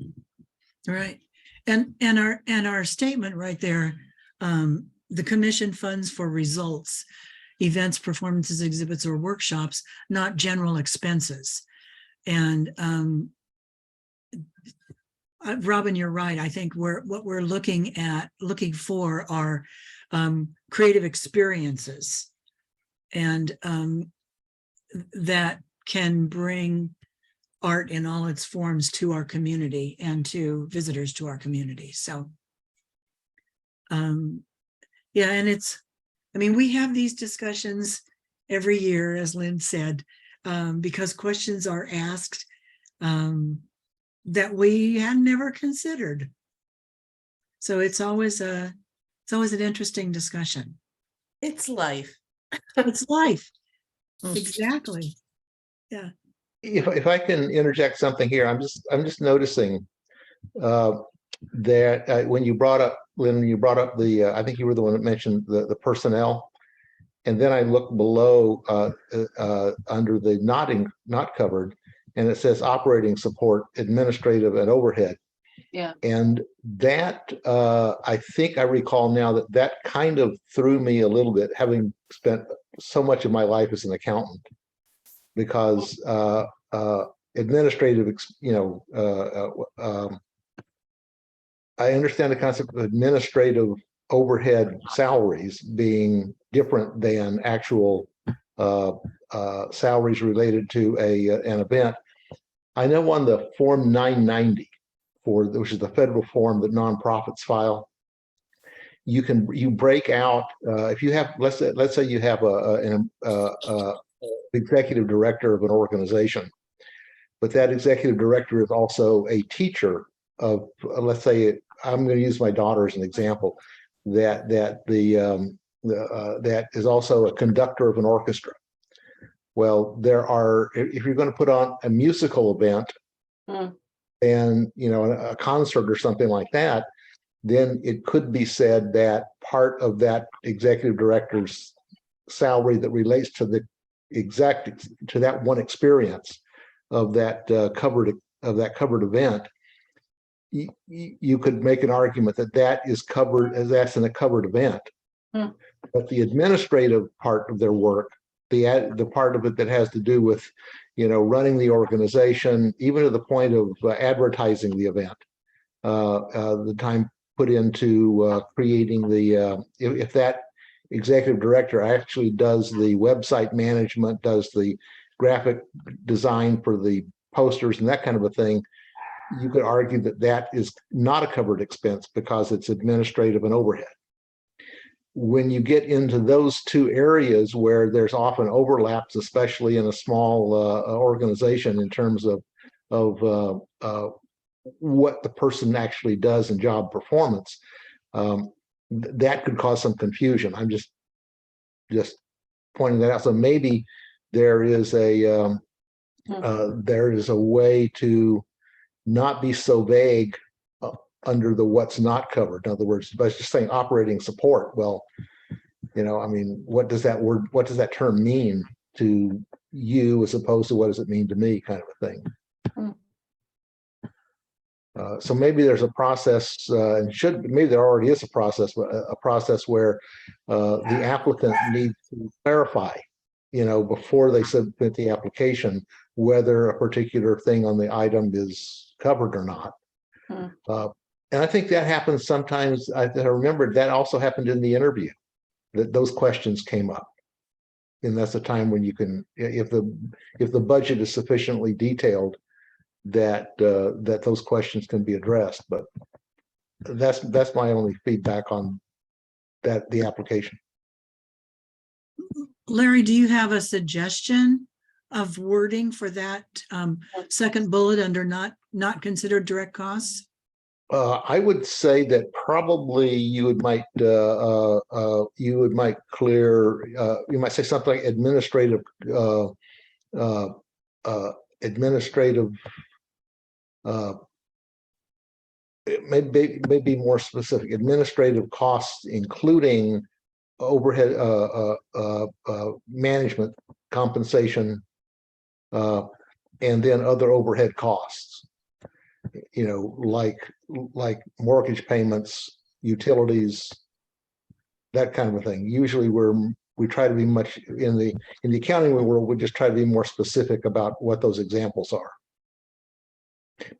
Speaker 1: Right. And our statement right there, the commission funds for results, events, performances, exhibits, or workshops, not general expenses. And Robin, you're right. I think what we're looking for are creative experiences, and that can bring art in all its forms to our community and to visitors to our community. So, yeah, and we have these discussions every year, as Lynn said, because questions are asked that we had never considered. So it's always an interesting discussion.
Speaker 2: It's life.
Speaker 1: It's life. Exactly. Yeah.
Speaker 8: If I can interject something here, I'm just noticing that when you brought up, Lynn, I think you were the one that mentioned the personnel, and then I look below under the not covered, and it says operating support, administrative, and overhead.
Speaker 6: Yeah.
Speaker 8: And that I think I recall now that kind of threw me a little bit, having spent so much of my life as an accountant, because administrative, I understand the concept of administrative overhead salaries being different than actual salaries related to an event. I know on the Form 990, which is the federal form that nonprofits file, you break out if you have, let's say you have an executive director of an organization, but that executive director is also a teacher of, let's say, I'm going to use my daughter as an example, that is also a conductor of an orchestra. Well, if you're going to put on a musical event and, a concert or something like that, then it could be said that part of that executive director's salary that relates to that one experience of that covered event, you could make an argument that is covered, as that's in a covered event. But the administrative part of their work, the part of it that has to do with, running the organization, even to the point of advertising the event, the time put into creating if executive director actually does the website management, does the graphic design for the posters and that kind of a thing, you could argue that that is not a covered expense because it's administrative and overhead. When you get into those two areas where there's often overlaps, especially in a small organization, in terms of what the person actually does in job performance, that could cause some confusion. I'm just pointing that out. So maybe there is a way to not be so vague under the what's not covered. In other words, by just saying operating support, well, I mean, what does that term mean to you as opposed to what does it mean to me, kind of a thing. So maybe there's a process, and maybe there already is a process where the applicant needs to clarify, before they submit the application, whether a particular thing on the item is covered or not. And I think that happens sometimes. I remember that also happened in the interview, that those questions came up. And that's a time when you can, if the budget is sufficiently detailed, that those questions can be addressed. But that's my only feedback on the application.
Speaker 1: Larry, do you have a suggestion of wording for that second bullet under not considered direct costs?
Speaker 8: I would say that probably you might say something like administrative maybe more specific, administrative costs, including overhead, management compensation, and then other overhead costs, like mortgage payments, utilities, that kind of a thing. Usually we try to be much in the accounting world, we just try to be more specific about what those examples are.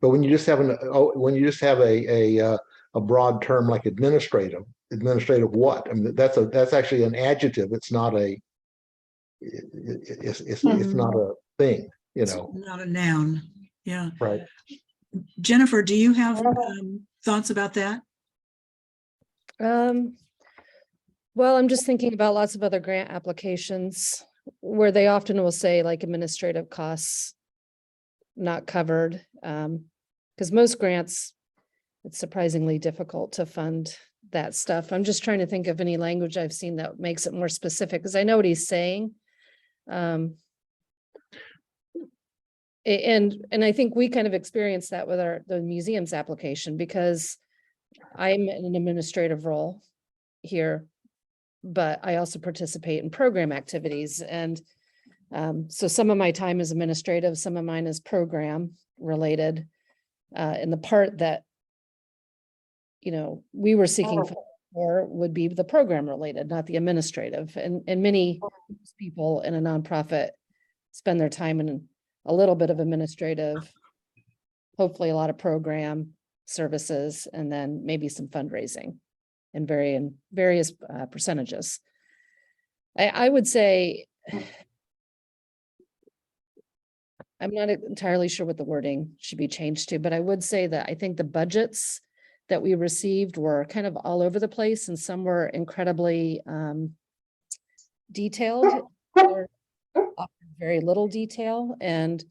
Speaker 8: But when you just have a broad term like administrative what? I mean, that's actually an adjective. It's not it's not a thing,
Speaker 1: It's not a noun. Yeah.
Speaker 8: Right.
Speaker 1: Jennifer, do you have thoughts about that?
Speaker 3: Well, I'm just thinking about lots of other grant applications where they often will say like administrative costs not covered. Because most grants, it's surprisingly difficult to fund that stuff. I'm just trying to think of any language I've seen that makes it more specific, because I know what he's saying. And I think we kind of experienced that with the museum's application, because I'm in an administrative role here, but I also participate in program activities. And so some of my time is administrative, some of mine is program related. And the part that, we were seeking for would be the program related, not the administrative. And many people in a nonprofit spend their time in a little bit of administrative, hopefully a lot of program services, and then maybe some fundraising in various percentages. I would say, I'm not entirely sure what the wording should be changed to, but I would say that I think the budgets that we received were kind of all over the place, and some were incredibly detailed, or offered very little detail, and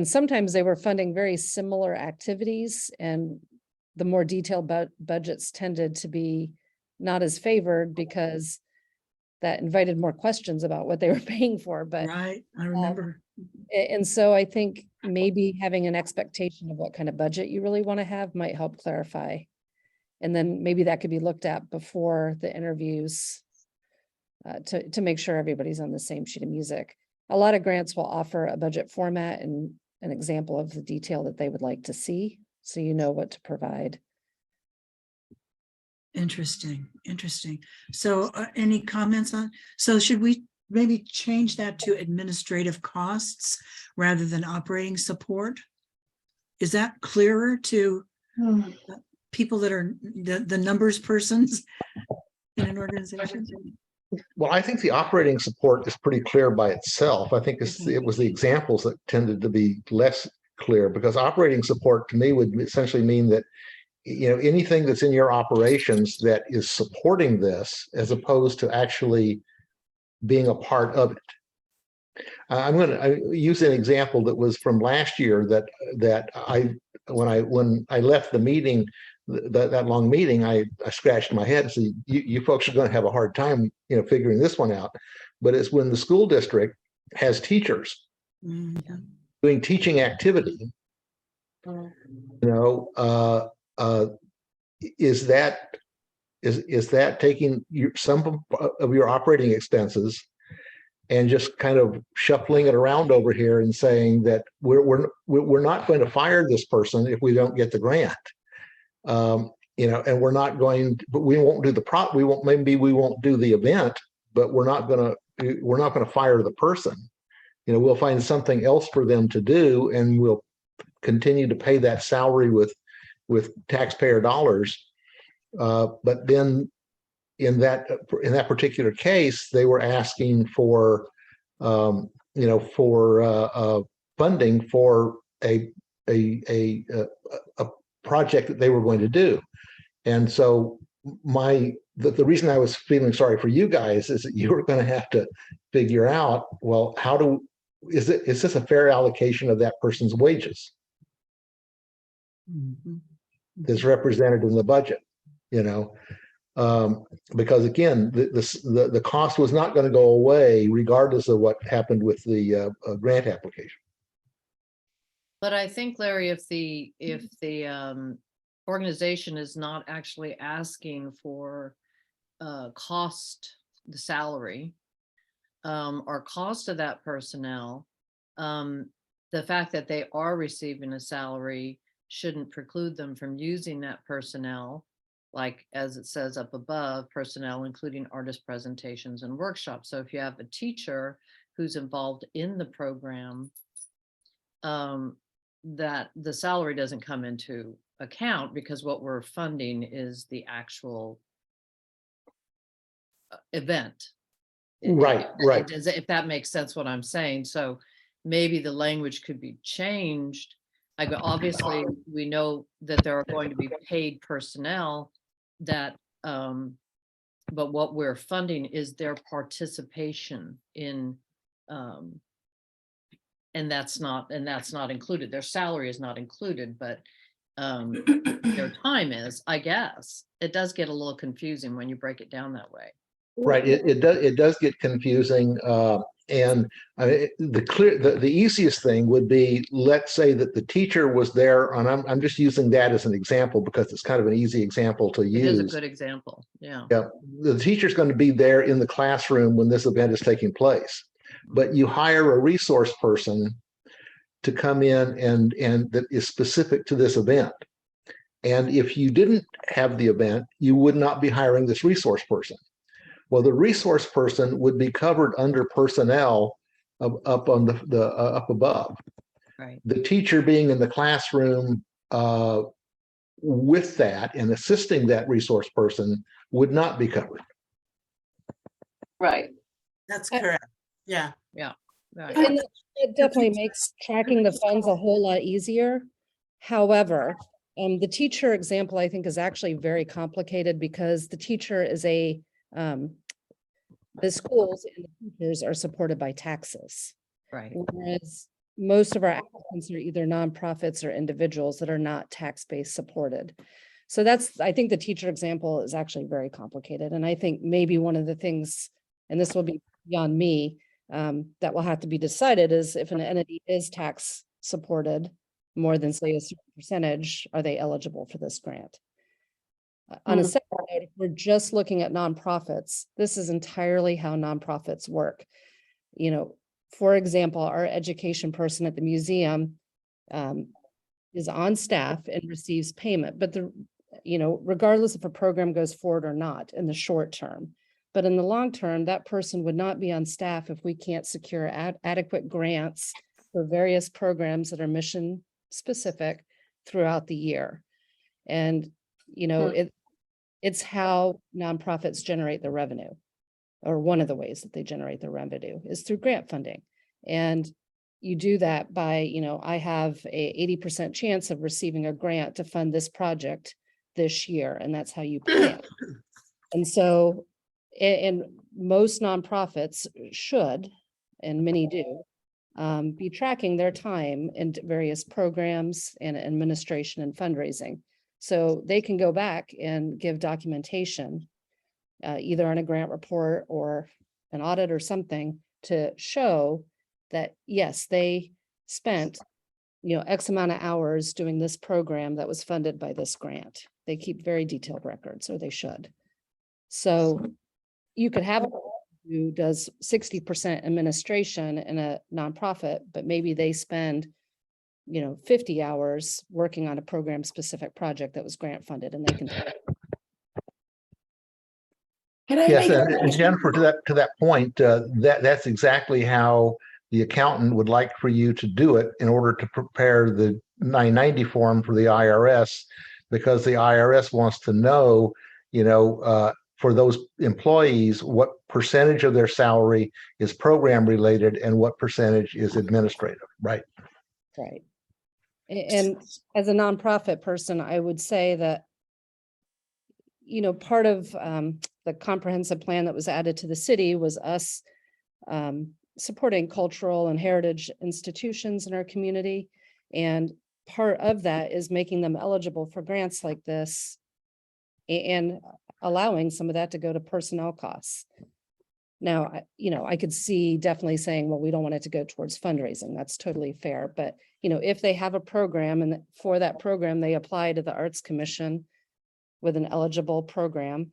Speaker 3: sometimes they were funding very similar activities, and the more detailed budgets tended to be not as favored because that invited more questions about what they were paying for. But
Speaker 1: Right, I remember.
Speaker 3: and so I think maybe having an expectation of what kind of budget you really want to have might help clarify. And then maybe that could be looked at before the interviews to make sure everybody's on the same sheet of music. A lot of grants will offer a budget format and an example of the detail that they would like to see, so you know what to provide.
Speaker 1: Interesting. So any comments on, so should we maybe change that to administrative costs rather than operating support? Is that clearer to people that are the numbers persons? in an organization?
Speaker 8: Well, I think the operating support is pretty clear by itself. I think
Speaker 1: Okay.
Speaker 8: it was the examples that tended to be less clear, because operating support to me would essentially mean that, you know, anything that's in your operations that is supporting this, as opposed to actually being a part of it. I'm going to use an example that was from last year that when I left the meeting, that long meeting, I scratched my head and said, you folks are going to have a hard time, you know, figuring this one out. But it's when the school district has teachers
Speaker 1: Mhm.
Speaker 8: doing teaching activity,
Speaker 5: Mm.
Speaker 8: you know, is that taking some of your operating expenses and just kind of shuffling it around over here and saying that we're not going to fire this person if we don't get the grant, you know, and but we won't do we won't do the event, but we're not going to fire the person. You know, we'll find something else for them to do, and we'll continue to pay that salary with taxpayer dollars. But then in that particular case, they were asking for, you know, for funding for a project that they were going to do. And so the reason I was feeling sorry for you guys is that you were going to have to figure out, well, is this a fair allocation of that person's wages
Speaker 1: Mhm.
Speaker 8: that's represented in the budget, you know? Because again, the cost was not going to go away regardless of what happened with the grant application.
Speaker 4: But I think, Larry, if the organization is not actually asking for the salary or cost of that personnel, the fact that they are receiving a salary shouldn't preclude them from using that personnel, like as it says up above, personnel including artist presentations and workshops. So if you have a teacher who's involved in the program, that the salary doesn't come into account, because what we're funding is the actual event.
Speaker 8: Right.
Speaker 4: If that makes sense what I'm saying. So maybe the language could be changed. Like, obviously, we know that there are going to be paid personnel that, but what we're funding is their participation in, and that's not included. Their salary is not included, but their time is, I guess. It does get a little confusing when you break it down that way.
Speaker 8: Right. It does get confusing. And the easiest thing would be, let's say that the teacher was there, and I'm just using that as an example because it's kind of an easy example to use.
Speaker 4: It is a good example. Yeah.
Speaker 8: Yeah. The teacher's going to be there in the classroom when this event is taking place, but you hire a resource person to come in and that is specific to this event. And if you didn't have the event, you would not be hiring this resource person. Well, the resource person would be covered under personnel up on up above.
Speaker 4: Right.
Speaker 8: The teacher being in the classroom with that and assisting that resource person would not be covered.
Speaker 6: Right.
Speaker 2: That's correct. Yeah.
Speaker 4: Right.
Speaker 3: And it definitely makes tracking the funds a whole lot easier. However, the teacher example, I think, is actually very complicated because the teacher is the schools and the teachers are supported by taxes.
Speaker 4: Right.
Speaker 3: Whereas most of our applicants are either nonprofits or individuals that are not tax-based supported. So I think the teacher example is actually very complicated. And I think maybe one of the things, and this will be beyond me, that will have to be decided is if an entity is tax supported more than, say, a certain percentage, are they eligible for this grant? On a separate note, if we're just looking at nonprofits, this is entirely how nonprofits work. You know, for example, our education person at the museum is on staff and receives payment, but regardless if a program goes forward or not in the short term. But in the long term, that person would not be on staff if we can't secure adequate grants for various programs that are mission specific throughout the year. And, It's how nonprofits generate their revenue, or one of the ways that they generate their revenue is through grant funding. And you do that by, I have a 80% chance of receiving a grant to fund this project this year, and that's how you plan. And so, and most nonprofits should, and many do, be tracking their time in various programs and administration and fundraising. So they can go back and give documentation, either on a grant report or an audit or something, to show that, yes, they spent, X amount of hours doing this program that was funded by this grant. They keep very detailed records, or they should. So you could have who does 60% administration in a nonprofit, but maybe they spend 50 hours working on a program specific project that was grant funded, and they can.
Speaker 5: Can I
Speaker 8: Yes,
Speaker 5: make
Speaker 8: and Jennifer, to that point, that's exactly how the accountant would like for you to do it in order to prepare the 990 form for the IRS, because the IRS wants to know, for those employees, what percentage of their salary is program related and what percentage is administrative, right?
Speaker 3: Right. And as a nonprofit person, I would say that, part of the comprehensive plan that was added to the city was us supporting cultural and heritage institutions in our community. And part of that is making them eligible for grants like this and allowing some of that to go to personnel costs. Now, I could see definitely saying, well, we don't want it to go towards fundraising. That's totally fair. But, if they have a program and for that program, they apply to the Arts Commission with an eligible program,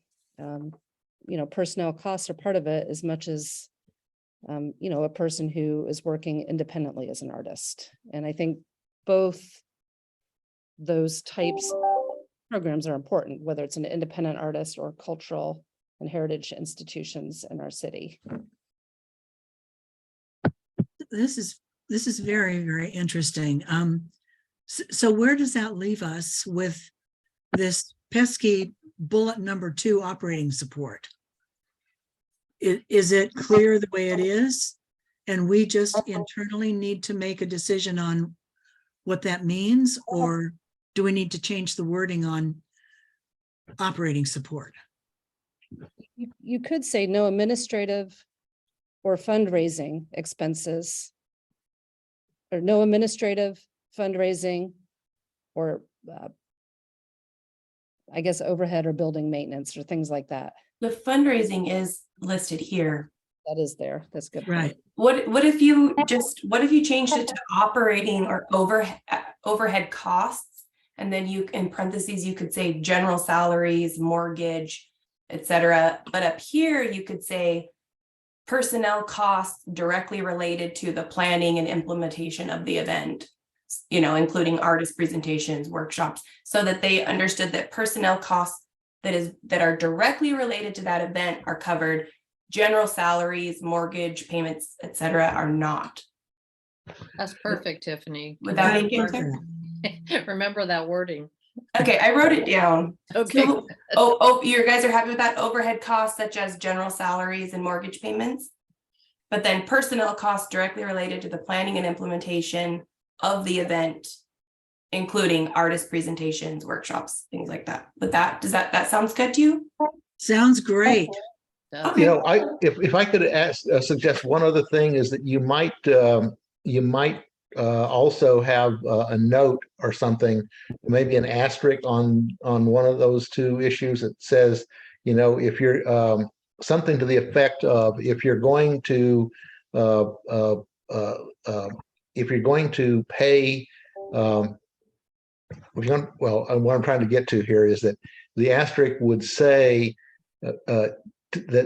Speaker 3: personnel costs are part of it as much as, a person who is working independently as an artist. And I think both those types of programs are important, whether it's an independent artist or cultural and heritage institutions in our city.
Speaker 1: This is very, very interesting. So where does that leave us with this pesky bullet number 2 operating support? Is it clear the way it is? And we just internally need to make a decision on what that means, or do we need to change the wording on operating support?
Speaker 3: You could say no administrative or fundraising expenses, or no administrative, fundraising, or I guess overhead or building maintenance or things like that.
Speaker 5: the fundraising is listed here.
Speaker 3: That is there. That's good.
Speaker 1: Right.
Speaker 5: What if you changed it to operating or overhead costs? And then you, in parentheses, you could say general salaries, mortgage, etc. But up here, you could say personnel costs directly related to the planning and implementation of the event, including artist presentations, workshops, so that they understood that personnel costs that are directly related to that event are covered. General salaries, mortgage payments, etc. are not.
Speaker 4: That's perfect, Tiffany.
Speaker 5: Would that make it clear?
Speaker 4: Remember that wording.
Speaker 5: Okay, I wrote it down.
Speaker 4: Okay.
Speaker 5: So, you guys are happy with that? Overhead costs such as general salaries and mortgage payments. But then personnel costs directly related to the planning and implementation of the event, including artist presentations, workshops, things like that. With that, that sounds good to you?
Speaker 1: Sounds great.
Speaker 5: Okay.
Speaker 8: If I could suggest one other thing, is that you might also have a note or something, maybe an asterisk on one of those 2 issues that says, if you're something to the effect of, if you're going to pay, what I'm trying to get to here is that the asterisk would say that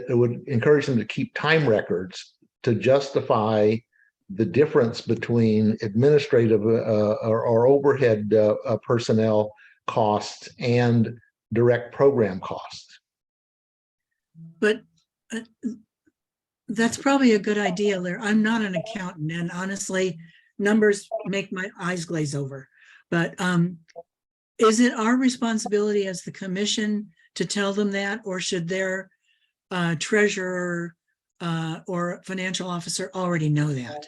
Speaker 8: it would encourage them to keep time records to justify the difference between administrative or overhead personnel costs and direct program costs.
Speaker 1: But that's probably a good idea, Larry. I'm not an accountant, and honestly, numbers make my eyes glaze over. But is it our responsibility as the commission to tell them that, or should their treasurer or financial officer already know that?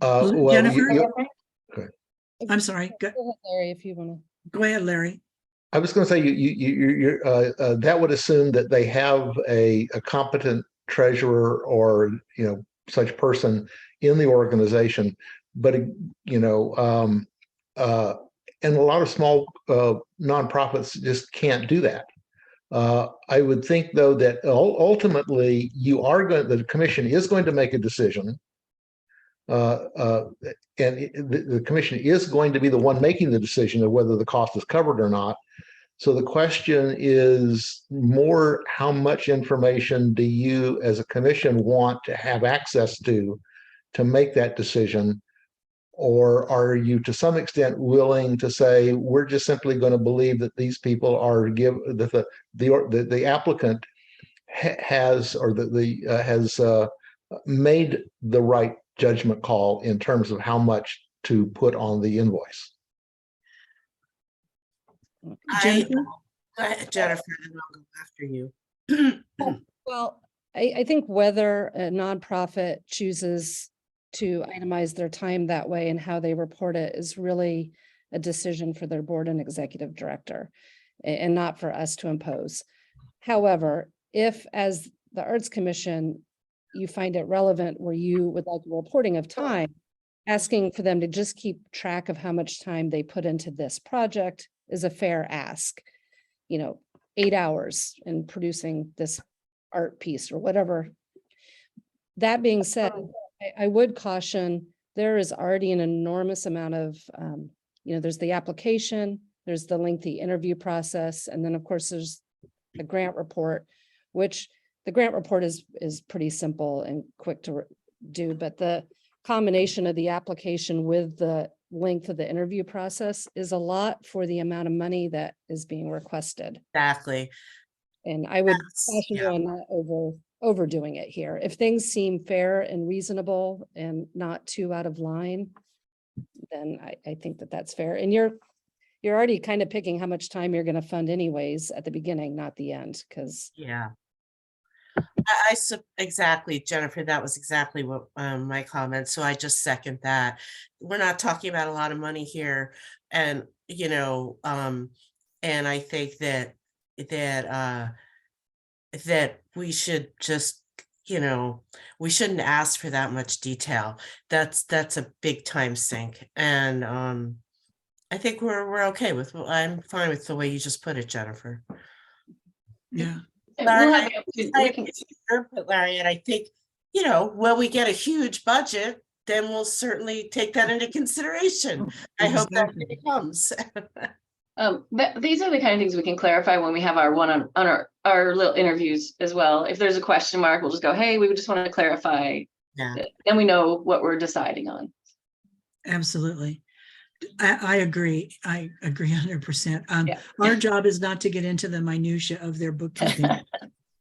Speaker 8: Well,
Speaker 1: Jennifer?
Speaker 8: Okay.
Speaker 1: I'm sorry.
Speaker 3: Go ahead, Larry, if you want
Speaker 1: Go ahead, Larry.
Speaker 8: I was going to say that would assume that they have a competent treasurer or such person in the organization, but and a lot of small nonprofits just can't do that. I would think though that ultimately the commission is going to make a decision. And the commission is going to be the one making the decision of whether the cost is covered or not. So the question is more, how much information do you as a commission want to have access to make that decision? Or are you to some extent willing to say, we're just simply going to believe that these people are that the applicant has made the right judgment call in terms of how much to put on the invoice?
Speaker 1: Jennifer?
Speaker 2: Go ahead, Jennifer, and I'll go after you.
Speaker 3: Well, I think whether a nonprofit chooses to itemize their time that way and how they report it is really a decision for their board and executive director, and not for us to impose. However, if as the Arts Commission, you find it relevant where you would like a reporting of time, asking for them to just keep track of how much time they put into this project is a fair ask. 8 hours in producing this art piece or whatever. That being said, I would caution, there is already an enormous amount of, there's the application, there's the lengthy interview process, and then of course there's the grant report, which the grant report is pretty simple and quick to do, but the combination of the application with the length of the interview process is a lot for the amount of money that is being requested.
Speaker 2: Exactly.
Speaker 3: And I would
Speaker 2: That's-
Speaker 3: caution you
Speaker 2: yeah.
Speaker 3: on not overdoing it here. If things seem fair and reasonable and not too out of line, then I think that that's fair. And you're already kind of picking how much time you're going to fund anyways at the beginning, not the end, because
Speaker 2: Yeah. Exactly, Jennifer, that was exactly what my comment. So I just second that. We're not talking about a lot of money here. And, and I think that we should just, we shouldn't ask for that much detail. That's a big time sink. And I think we're okay with, I'm fine with the way you just put it, Jennifer.
Speaker 1: Yeah.
Speaker 6: And
Speaker 2: Larry,
Speaker 6: we'll have we can-
Speaker 2: Larry, and I think, when we get a huge budget, then we'll certainly take that into consideration. I hope that
Speaker 1: Exactly.
Speaker 2: day comes.
Speaker 6: But these are the kind of things we can clarify when we have our on our little interviews as well. If there's a question mark, we'll just go, hey, we just want to clarify.
Speaker 2: Yeah.
Speaker 6: Then we know what we're deciding on.
Speaker 1: Absolutely. I agree. I agree 100%.
Speaker 6: Yeah.
Speaker 1: Our job is not to get into the minutia of their bookkeeping.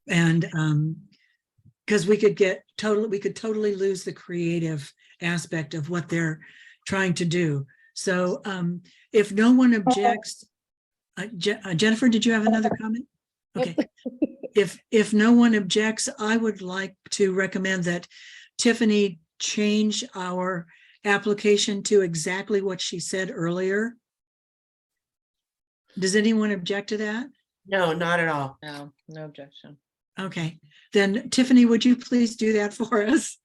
Speaker 1: And because we could totally lose the creative aspect of what they're trying to do. So if no one objects, Jennifer, did you have another comment? Okay. If no one objects, I would like to recommend that Tiffany change our application to exactly what she said earlier. Does anyone object to that?
Speaker 2: No, not at all.
Speaker 4: No objection.
Speaker 1: Okay, then Tiffany, would you please do that for us?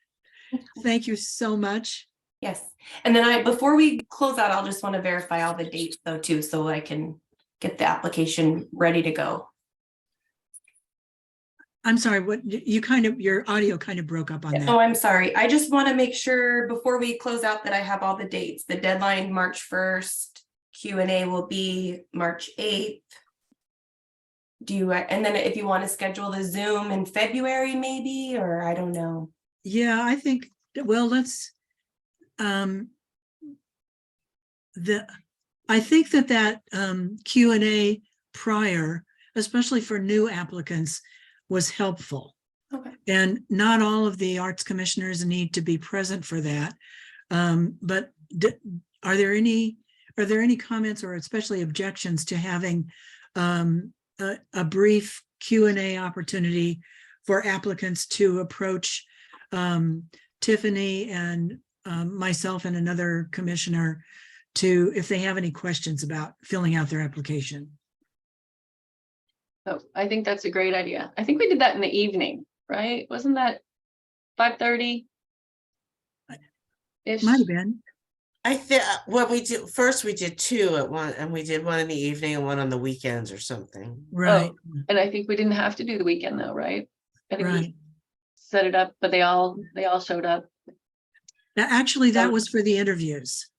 Speaker 1: Thank you so much.
Speaker 5: Yes. And then before we close out, I'll just want to verify all the dates though too, so I can get the application ready to go.
Speaker 1: I'm sorry, your audio kind of broke up on
Speaker 5: Oh,
Speaker 1: that.
Speaker 5: I'm sorry. I just want to make sure before we close out that I have all the dates. The deadline, March 1st, Q&A will be March 8th. And then if you want to schedule the Zoom in February, maybe, or I don't know.
Speaker 1: Yeah, I think, well, let's, I think that Q&A prior, especially for new applicants, was helpful.
Speaker 5: Okay.
Speaker 1: And not all of the arts commissioners need to be present for that. But are there any comments or especially objections to having a brief Q&A opportunity for applicants to approach Tiffany and myself and another commissioner to, if they have any questions about filling out their application.
Speaker 6: Oh, I think that's a great idea. I think we did that in the evening, right? Wasn't that 5:30? Ish.
Speaker 1: Might have been.
Speaker 2: I think when we did first, we did two at one, and we did one in the evening and one on the weekends or something.
Speaker 1: Right,
Speaker 6: And I think we didn't have to do the weekend though, right? I think we
Speaker 1: right.
Speaker 6: set it up, but they all showed up.
Speaker 1: Actually, that was for the interviews.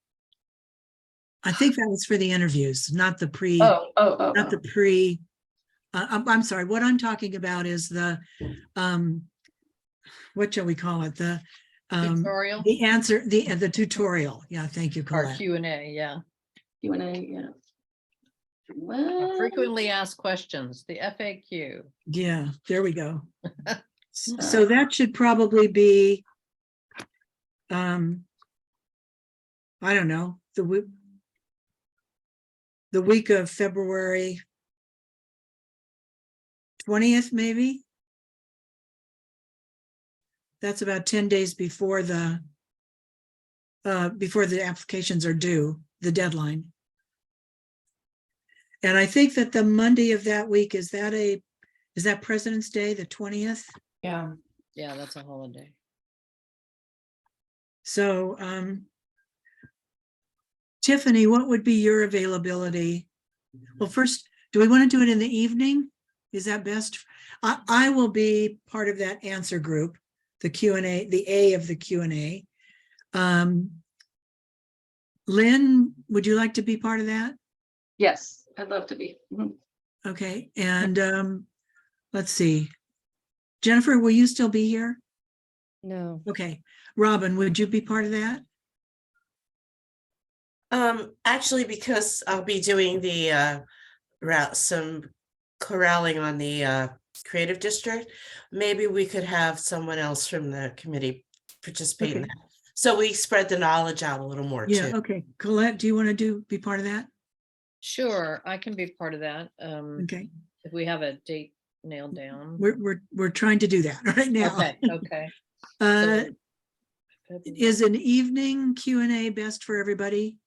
Speaker 1: I think that was for the interviews, not the pre,
Speaker 6: Oh.
Speaker 1: not the pre. I'm sorry, what I'm talking about is the, what shall we call it?
Speaker 4: Tutorial
Speaker 1: The answer, the tutorial. Yeah, thank you,
Speaker 4: or
Speaker 1: Colette.
Speaker 4: Q&A, yeah.
Speaker 6: Q&A, yeah.
Speaker 4: Or frequently asked questions, the FAQ.
Speaker 1: Yeah, there we go. So that should probably be, I don't know, the week of February 20th, maybe. That's about 10 days before the applications are due, the deadline. And I think that the Monday of that week, is that President's Day, the 20th?
Speaker 5: Yeah.
Speaker 4: Yeah, that's a holiday.
Speaker 1: So, Tiffany, what would be your availability? Well, first, do we want to do it in the evening? Is that best? I will be part of that answer group, the Q&A, the A of the Q&A. Lynn, would you like to be part of that?
Speaker 6: Yes, I'd love to be. Mhm.
Speaker 1: Okay, and let's see. Jennifer, will you still be here?
Speaker 3: No.
Speaker 1: Okay, Robin, would you be part of that?
Speaker 2: Actually, because I'll be doing the some corralling on the creative district, maybe we could have someone else from the committee participate in
Speaker 1: Okay.
Speaker 2: that. So we spread the knowledge out a little more
Speaker 1: Yeah,
Speaker 2: too.
Speaker 1: okay. Colette, do you want to be part of that?
Speaker 4: Sure, I can be part of that.
Speaker 1: Okay,
Speaker 4: If we have a date nailed down.
Speaker 1: we're trying to do that right now.
Speaker 4: Okay, okay.
Speaker 1: Uh,
Speaker 4: So-
Speaker 1: is an evening Q&A best for everybody?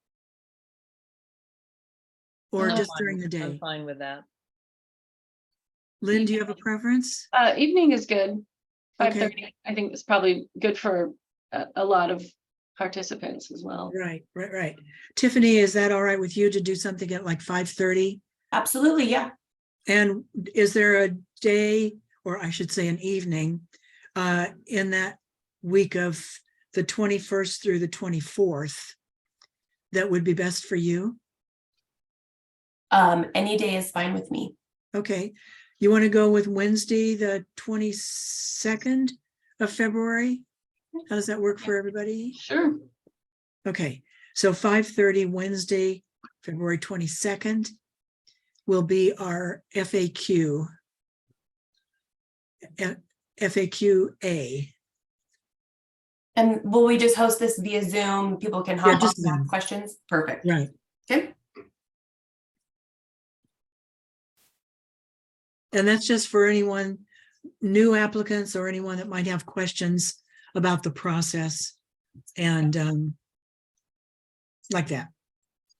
Speaker 1: Or
Speaker 4: I'm
Speaker 1: just
Speaker 4: fine-
Speaker 1: during the
Speaker 4: I'm
Speaker 1: day?
Speaker 4: fine with that.
Speaker 1: Lynn, do you have a preference?
Speaker 6: Evening is good.
Speaker 1: Okay.
Speaker 6: 5:30, I think it's probably good for a lot of participants as well.
Speaker 1: Right. Tiffany, is that all right with you to do something at like 5:30?
Speaker 5: Absolutely, yeah.
Speaker 1: And is there a day, or I should say an evening, in that week of the 21st through the 24th that would be best for you?
Speaker 5: Any day is fine with me.
Speaker 1: Okay, you want to go with Wednesday, the 22nd of February? How does that work for everybody?
Speaker 6: Sure.
Speaker 1: Okay, so 5:30 Wednesday, February 22nd will be our FAQ. FAQ-A.
Speaker 5: And will we just host this via Zoom? People can
Speaker 1: Yeah,
Speaker 5: hop on
Speaker 1: just
Speaker 5: and ask
Speaker 1: Zoom.
Speaker 5: questions? Perfect.
Speaker 1: Right.
Speaker 5: Okay.
Speaker 1: And that's just for anyone, new applicants or anyone that might have questions about the process and like that.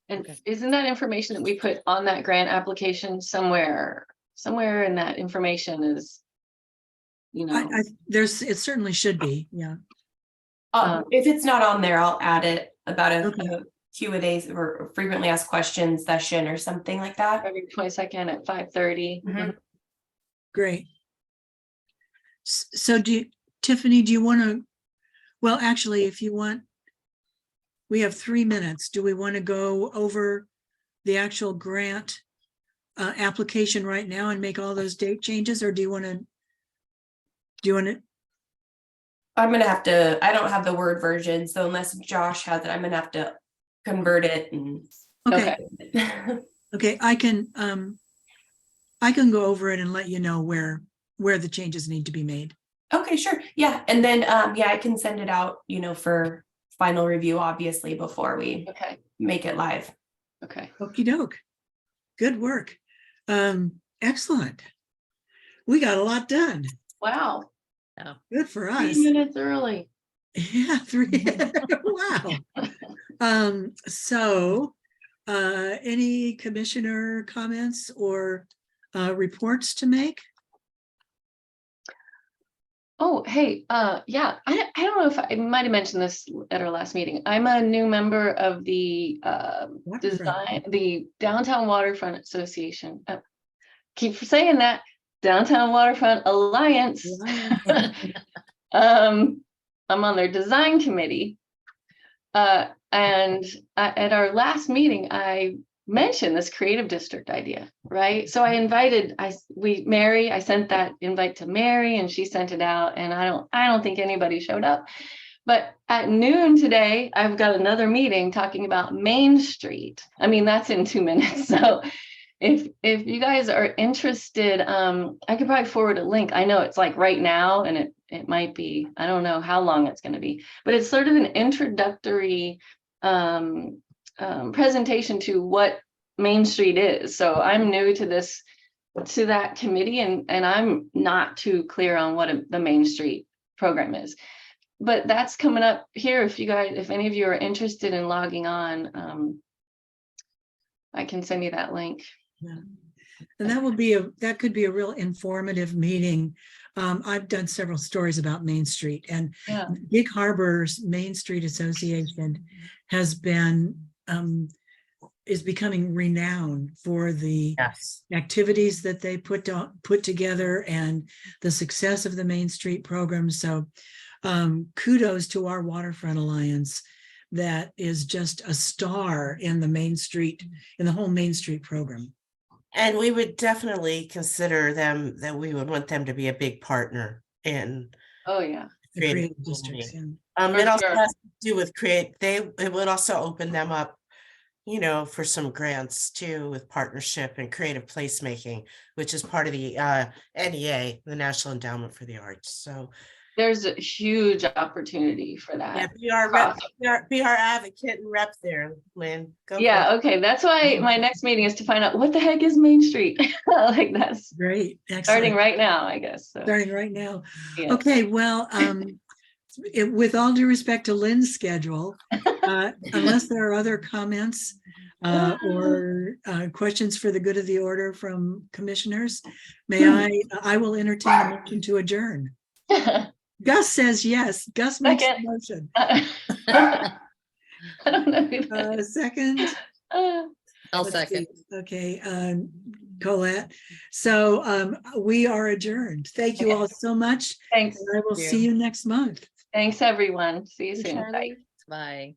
Speaker 6: And isn't that information that we put on that grant application somewhere in that information is, you know,
Speaker 1: It certainly should be, yeah.
Speaker 5: If it's not on there, I'll add it about
Speaker 1: Okay.
Speaker 5: a Q&A or frequently asked questions session or something like that.
Speaker 6: February 22nd at 5:30.
Speaker 5: Mhm.
Speaker 1: Great. So Tiffany, do you want to, well, actually, if you want, we have 3 minutes. Do we want to go over the actual grant application right now and make all those date changes, or do you want to,
Speaker 5: I'm gonna have to, I don't have the Word version, so unless Josh has it, I'm gonna have to convert it and.
Speaker 1: okay, okay, I can go over it and let you know where the changes need to be made.
Speaker 5: Okay, sure. Yeah. And then, yeah, I can send it out, for final review, obviously, before we
Speaker 6: Okay,
Speaker 5: make it live.
Speaker 6: okay.
Speaker 1: Okey doke. Good work. Excellent. We got a lot done.
Speaker 6: Wow,
Speaker 1: Good for
Speaker 6: 3
Speaker 1: us.
Speaker 6: minutes early.
Speaker 1: Yeah, 3. Wow. So, any commissioner comments or reports to make?
Speaker 6: Oh, hey, yeah, I don't know if I might have mentioned this at our last meeting. I'm a new member of the the Downtown Waterfront Association. Keep saying that, Downtown Waterfront Alliance. I'm on their design committee. And at our last meeting, I mentioned this creative district idea, right? So I invited, I sent that invite to Mary and she sent it out, and I don't think anybody showed up. But at noon today, I've got another meeting talking about Main Street. I mean, that's in 2 minutes. So if you guys are interested, I could probably forward a link. I know it's like right now, and it might be, I don't know how long it's going to be, but it's sort of an introductory presentation to what Main Street is. So I'm new to that committee, and I'm not too clear on what the Main Street program is. But that's coming up here. If any of you are interested in logging on, I can send you that link.
Speaker 1: Yeah. And that could be a real informative meeting. I've done several stories about Main Street, and
Speaker 6: Yeah.
Speaker 1: Gig Harbor's Main Street Association has been is becoming renowned for the activities that they put together and the success of the Main Street program. So kudos to our Waterfront Alliance. That is just a star in the whole Main Street program.
Speaker 2: And we would definitely consider them, that we would want them to be a big partner in
Speaker 6: Oh, yeah.
Speaker 1: The creative districts. Yeah.
Speaker 6: For
Speaker 2: it also
Speaker 6: sure.
Speaker 2: has to do with it would also open them up, for some grants too, with partnership and creative placemaking, which is part of the NEA, the National Endowment for the Arts. So
Speaker 6: There's a huge opportunity for
Speaker 2: yeah,
Speaker 6: that.
Speaker 2: be our advocate and rep there, Lynn. Go for it.
Speaker 6: Yeah, okay. That's why my next meeting is to find out what the heck is Main Street. Like that's
Speaker 1: Great. Excellent.
Speaker 6: starting right now, I guess. So,
Speaker 1: Starting right now.
Speaker 6: yeah.
Speaker 1: Okay, well, with all due respect to Lynn's schedule, unless there are other comments or questions for the good of the order from commissioners, I will entertain a motion to adjourn. Gus says yes. Gus makes the motion.
Speaker 6: I don't know. Who that is.
Speaker 1: Second.
Speaker 4: I'll
Speaker 1: Let's
Speaker 4: second.
Speaker 1: see. Okay, Colette. So we are adjourned. Thank you all so much.
Speaker 6: Thanks.
Speaker 1: I will see you next month.
Speaker 6: Thanks, everyone. See you soon. Bye.
Speaker 4: Bye.